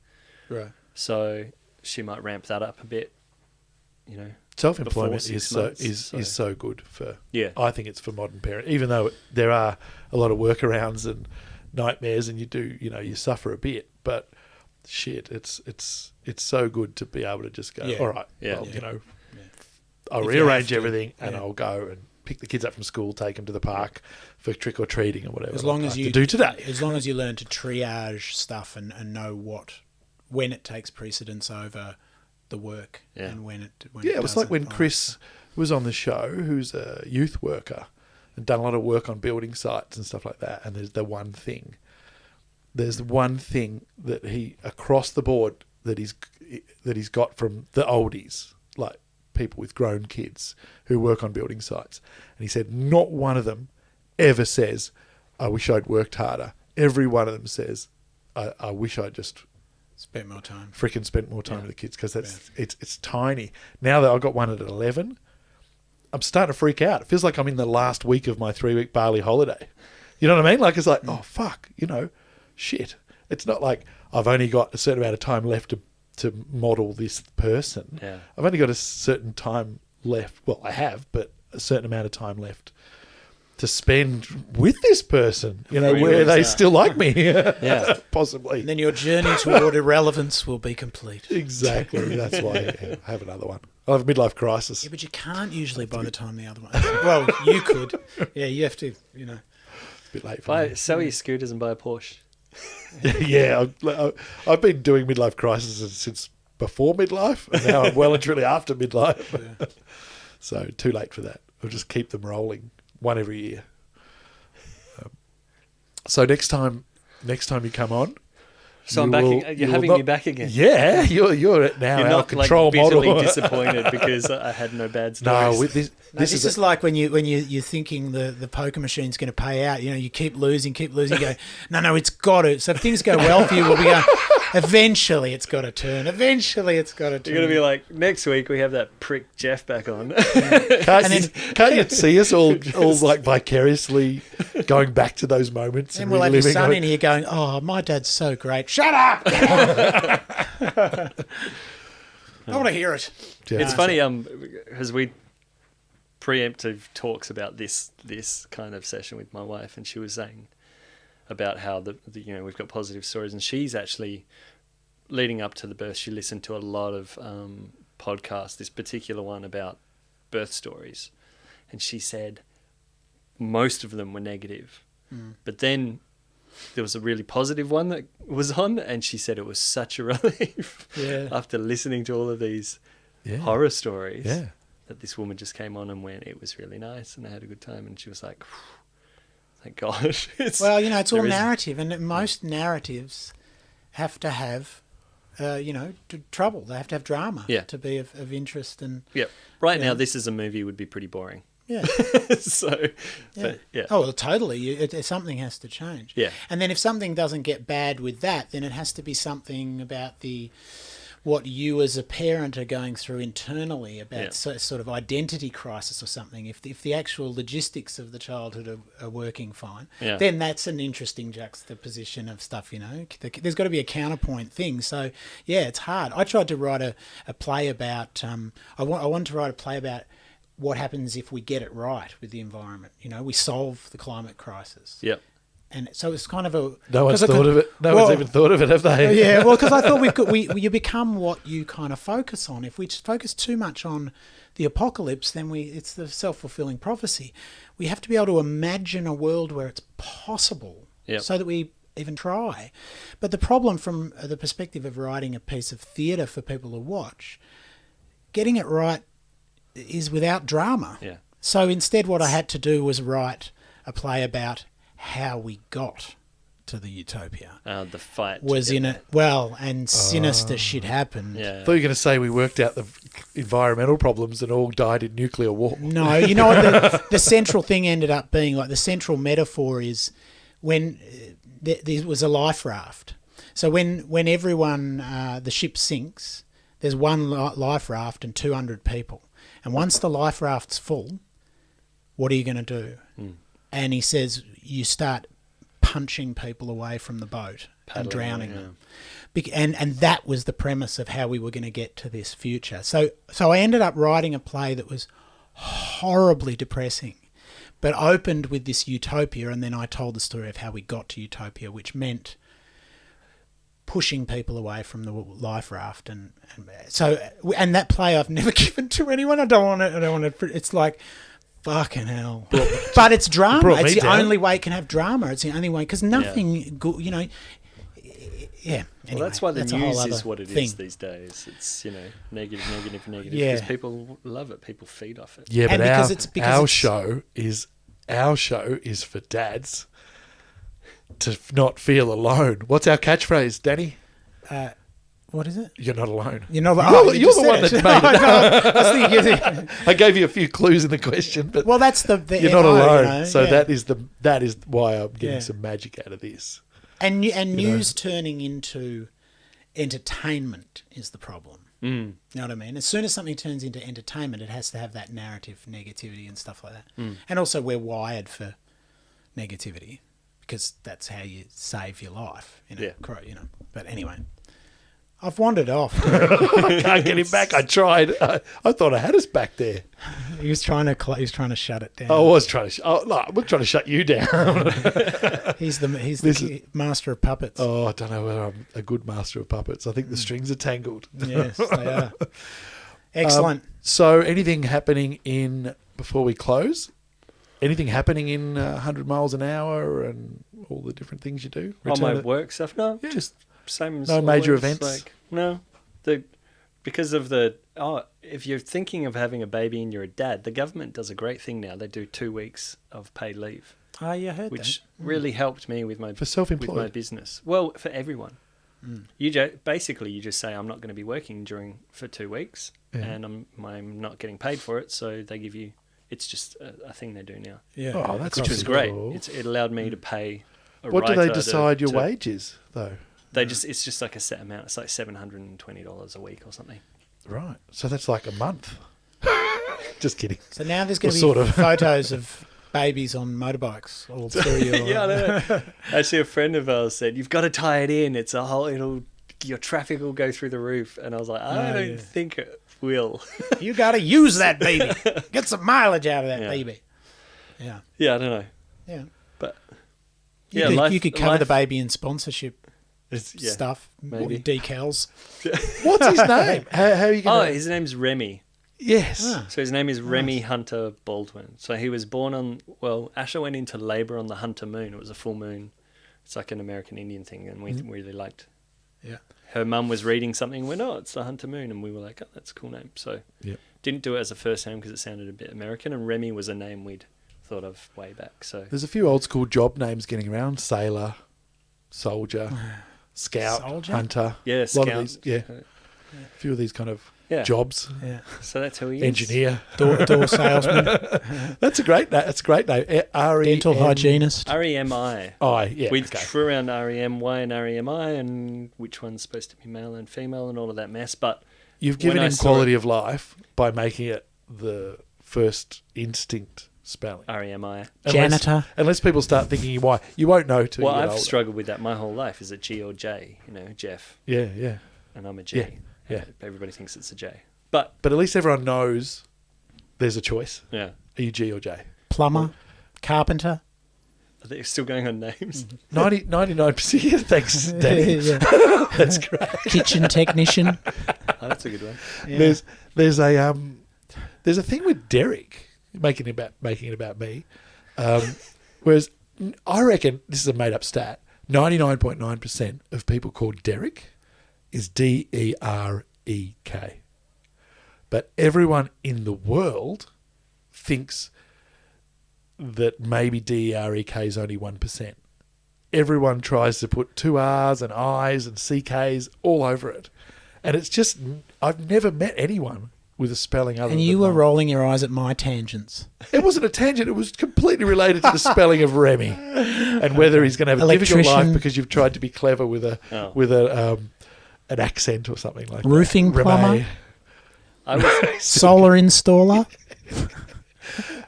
Right. So she might ramp that up a bit, Self-employment before is 6 months, is so good for... Yeah. I think it's for modern parents, even though there are a lot of workarounds and nightmares, and you do, you suffer a bit, but shit, it's so good to be able to just go, all right, Yeah. well, I'll If you rearrange have to, everything and yeah. I'll go and pick the kids up from school, take them to the park for trick or treating or whatever. As long I'd as like you to do today. as long as you learn to triage stuff and know when it takes precedence over the work and when it It was like doesn't. when Chris was on the show, who's a youth worker and done a lot of work on building sites and stuff like that. And there's the one thing that he, across the board, that he's got from the oldies, like people with grown kids who work on building sites. And he said not one of them ever says, I wish I'd worked harder. Every one of them says, I wish I'd just spent more time. freaking spent more time with the kids, because it's tiny. Now that I've got one at 11, I'm starting to freak out. It feels like I'm in the last week of my 3-week Bali holiday. You know what I mean? Like, it's like, oh, fuck, shit. It's not like I've only got a certain amount of time left to model this person. Yeah. I've only got a certain time left. Well, I have, but a certain amount of time left to spend with this person, where they still like me. Yeah. Possibly. And then your journey toward irrelevance will be complete. Exactly. That's why I have another one. I'll have a midlife crisis. Yeah, but you can't usually by the time the other one. Well, you could. Yeah, you have to. It's a bit late for me. Sell your scooters and buy a Porsche. Yeah, I've been doing midlife crises since before midlife, and now I'm well and truly after midlife. So too late for that. I'll just keep them rolling, one every year. So next time you come on, So I'm back. You're having me back again. Yeah, you're now You're our not control bitterly model. disappointed because I had no bad No, stories. this This is is like when you're thinking the poker machine's going to pay out. You keep losing. You go, no, it's got to. So if things go well for you, we'll be going. Eventually, it's got to turn. You're going to be like, next week we have that prick Geoff back on. Can't you see us all like vicariously going back to those moments? And we'll have your reliving son it? in here going, oh, my dad's so great. Shut up! I want to hear it. Yeah. It's funny, because we preemptive talks about this kind of session with my wife, and she was saying about how we've got positive stories, and she's actually, leading up to the birth, she listened to a lot of podcasts, this particular one about birth stories, and she said most of them were negative, but then there was a really positive one that was on, and she said it was such a relief after listening to all of these horror stories that this woman just came on and went, it was really nice and I had a good time, and she was like, thank God. It's all narrative, and most narratives have to have, trouble. They have to have drama to be of interest. And right now, this is a movie would be pretty boring. Yeah. So, but, yeah. Oh, well, totally. Something has to change. Yeah. And then if something doesn't get bad with that, then it has to be something about what you as a parent are going through internally about sort of identity crisis or something. If the actual logistics of the childhood are working fine, then that's an interesting juxtaposition of stuff, you know. There's got to be a counterpoint thing. So, yeah, it's hard. I tried to write a play about, I wanted to write a play about what happens if we get it right with the environment. You know, we solve the climate crisis. Yep. And so it's kind of a... No one's thought of it. No one's even thought of it, have they? Yeah, well, because I thought you become what you kind of focus on. If we just focus too much on the apocalypse, then it's the self-fulfilling prophecy. We have to be able to imagine a world where it's possible so that we even try. But the problem from the perspective of writing a piece of theatre for people to watch, getting it right is without drama. Yeah. So instead what I had to do was write a play about how we got to the utopia. The fight was in it. Well, and sinister shit happened. Yeah. I thought you were going to say we worked out the environmental problems and all died in nuclear war. No, you know what the central thing ended up being, like the central metaphor is when there was a life raft. So when everyone, the ship sinks, there's one life raft and 200 people. And once the life raft's full, what are you going to do? And he says you start punching people away from the boat and drowning them. And that was the premise of how we were going to get to this future. So I ended up writing a play that was horribly depressing, but opened with this utopia, and then I told the story of how we got to utopia, which meant pushing people away from the life raft, and that play I've never given to anyone. I don't want to. It's like fucking hell, but it's drama. It's the only way it can have drama. It's the only way, because nothing good, you know. Yeah. Anyway, Well, that's why the news is what it thing. is these days. It's, you know, negative. Yeah. Because people love it. People feed off it. Yeah, but because our show is for dads to not feel alone. What's our catchphrase, Danny? What is it? You're not alone. You're not. You're the one that made it. No, I gave you a few clues in the question, but well, that's the you're not MO, alone. You know? So that is why I'm getting some magic out of this. And news turning into entertainment is the problem. You know what I mean? As soon as something turns into entertainment, it has to have that narrative negativity and stuff like that. And also, we're wired for negativity because that's how you save your life. You know? Yeah. You know. But anyway, I've wandered off. I can't get him back. I tried. I thought I had us back there. He was trying to shut it down. I was trying to. We're trying to shut you down. He's the master of puppets. Oh, I don't know whether I'm a good master of puppets. I think the strings are tangled. Yes, they are. Excellent. So, anything happening before we close? Anything happening in 100 miles an hour and all the different things you do? On my work stuff? No, Yeah. just same as No major always. events? Like, no, because of if you're thinking of having a baby and you're a dad, the government does a great thing now. They do 2 weeks of paid leave, Oh, yeah, I heard which that. really helped me with my For self-employed? with my business. Well, for everyone. You basically you just say I'm not going to be working for 2 weeks, and I'm not getting paid for it. So they give you. It's just a thing they do now. Yeah. Oh, that's Which was pretty great. cool. It allowed me to pay. What do they decide your wage is, though? It's just like a set amount. It's like $720 a week or something. Right. So that's like a month. Just kidding. So now there's going to be Sort of. photos of babies on motorbikes all through your... Yeah, I know. Actually, a friend of ours said, "You've got to tie it in. It's a whole. Your traffic will go through the roof." And I was like, "I don't think it will." You got to use that baby. Get some mileage out of that baby. Yeah. Yeah, I don't know, Yeah. but You could cover the baby in sponsorship Yeah, stuff, maybe. decals. What's his name? How are you Oh, going to... his name's Remy. Yes. So his name is Remy Hunter Baldwin. So he was born on, Asher went into labour on the Hunter moon. It was a full moon. It's like an American Indian thing, and we really liked. Yeah. Her mum was reading something and went, "Oh, it's the Hunter moon," and we were like, "Oh, that's a cool name." So didn't do it as a first name because it sounded a bit American, and Remy was a name we'd thought of way back. So There's a few old school job names getting around: sailor, soldier, scout, Soldier? hunter. yeah, A lot Scout. of these, a few of these kind of Yeah. jobs, Yeah. So that's who he is. engineer. Door salesman, That's a great name. That's a great name. dental hygienist. REMI. Yeah. We okay. threw around REMY and REMI and which one's supposed to be male and female and all of that mess. But You've given when I him saw quality of life by making it the first instinct spelling. REMI. Janitor. Unless people start thinking why. You won't know till Well, you get I've older. struggled with that my whole life. Is it G or J? Jeff. Yeah, yeah. And I'm a G. Yeah. Everybody thinks it's a J. But, But at least everyone knows there's a choice. yeah. Are you G or J? Plumber, carpenter. Are they still going on names? 99%. Yeah, thanks, Danny. Yeah. That's great. Kitchen technician. Oh, that's a good one. Yeah. There's a thing with Derek making it about me. Whereas I reckon, this is a made up stat, 99.9% of people called Derek is Derek. But everyone in the world thinks that maybe Derek is only 1%. Everyone tries to put two R's and I's and CKs all over it. And it's just, I've never met anyone with a spelling other And than you were mine. rolling your eyes at my tangents. It wasn't a tangent. It was completely related to the spelling of Remy and whether he's going to have a difficult life Electrician. because you've tried to be clever with an accent or something like Roofing that. plumber. Remy. I was Solar installer.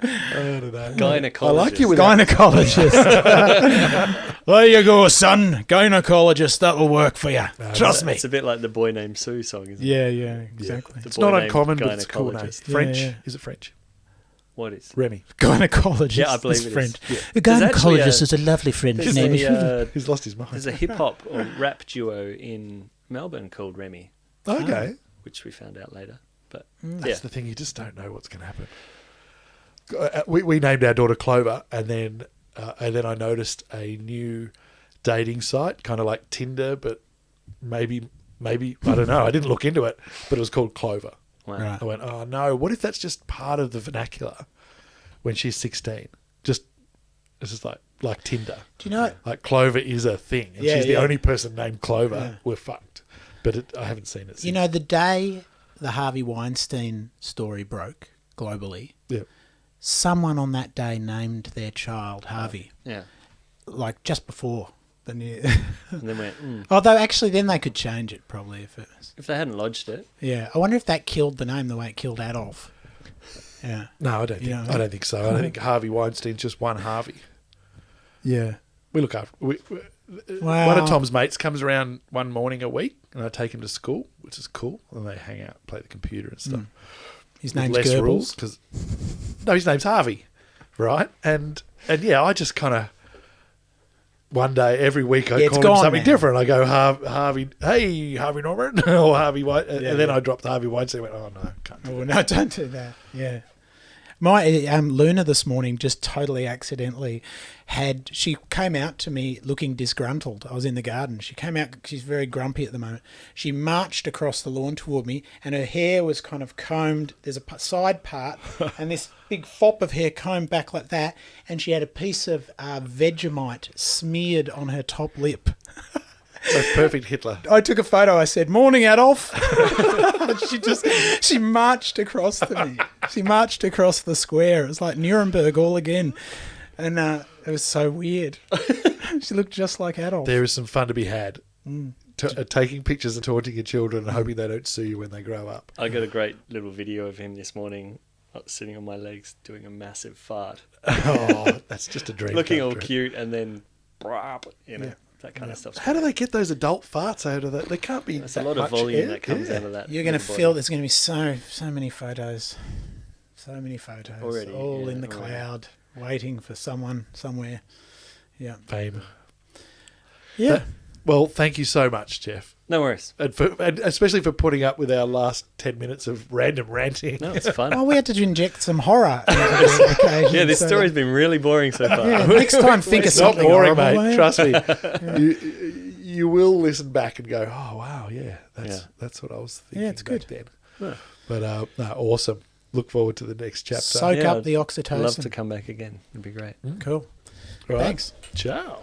I don't know. gynecologist. I like you with that. Gynecologist. There you go, son. Gynecologist. That'll work for you. Trust me. It's a bit like the Boy Named Sue song, isn't it? Yeah, exactly. The It's boy not named uncommon, but it's a cool name. gynecologist. French. Yeah. Is it French? What is? Remy. Gynecologist. Yeah, I believe is it is. French. Yeah. A There's actually gynecologist a- is a lovely French There's name. He's lost his mind. there's a hip hop or rap duo in Melbourne called Remy, Okay. which we found out later. But That's yeah, the thing. You just don't know what's going to happen. We named our daughter Clover, and then I noticed a new dating site, kind of like Tinder, but maybe I don't know. I didn't look into it, but it was called Clover. wow. Right. I went, oh no, what if that's just part of the vernacular when she's 16? It's just like Tinder. Do you know? Like Clover is a thing, and Yeah, she's the yeah. only person named Clover. Yeah. We're fucked. But I haven't seen it since. You know, the day the Harvey Weinstein story broke globally, Yeah. someone on that day named their child Harvey, Yeah, like just before the new. and then went. Although actually, then they could change it probably if it was. If they hadn't lodged it, Yeah, I wonder if that killed the name the way it killed Adolf. Yeah. No, I don't think. Yeah. I don't think so. I don't think Harvey Weinstein's just one Harvey. Yeah. We look after. Wow. One of Tom's mates comes around one morning a week, and I take him to school, which is cool. And they hang out, play the computer and stuff. His With name's less Goebbels. rules because no, his name's Harvey, right? And yeah, I just kind of one day every week I Yeah, it's call him gone something now. different. I go Harvey, hey Harvey Norman or Harvey White, and then yeah. I dropped Harvey Weinstein. And went, oh no, can't do Oh, no, don't do that. Yeah. My Luna this morning just totally accidentally she came out to me looking disgruntled. I was in the garden. She came out, she's very grumpy at the moment. She marched across the lawn toward me and her hair was kind of combed. There's a side part and this big fop of hair combed back like that. And she had a piece of Vegemite smeared on her top lip. So perfect Hitler. I took a photo. I said, "Morning, Adolf." she marched across to me. She marched across the square. It was like Nuremberg all again, and it was so weird. She looked just like Adolf. There is some fun to be had. Taking pictures and taunting your children and hoping they don't sue you when they grow up. I got a great little video of him this morning, sitting on my legs doing a massive fart, Oh, that's just a dream. looking all come true. cute, and then, that kind of stuff. How do they get those adult farts out of that? They can't be. There's a that lot of much volume air. that comes Yeah. out of that. You're going to little feel body. there's going to be so many photos, Already, all yeah, in the already. cloud, waiting for someone somewhere. Yeah, Fame. yeah. Well, thank you so much, Geoff. No worries. And especially for putting up with our last 10 minutes of random ranting. No, it's fun. Well, we had to inject some horror into this occasion. Yeah, this so story's been really boring so far. Yeah, next time think of It's not something boring, horrible, mate. eh? Trust me. You will listen back and go, oh, wow, yeah, that's what I was thinking Yeah, it's good. back then. But no, awesome. Look forward to the next chapter. Soak Yeah, up the I'd oxytocin. love to come back again. It'd be great. Cool. All right. Thanks. Ciao.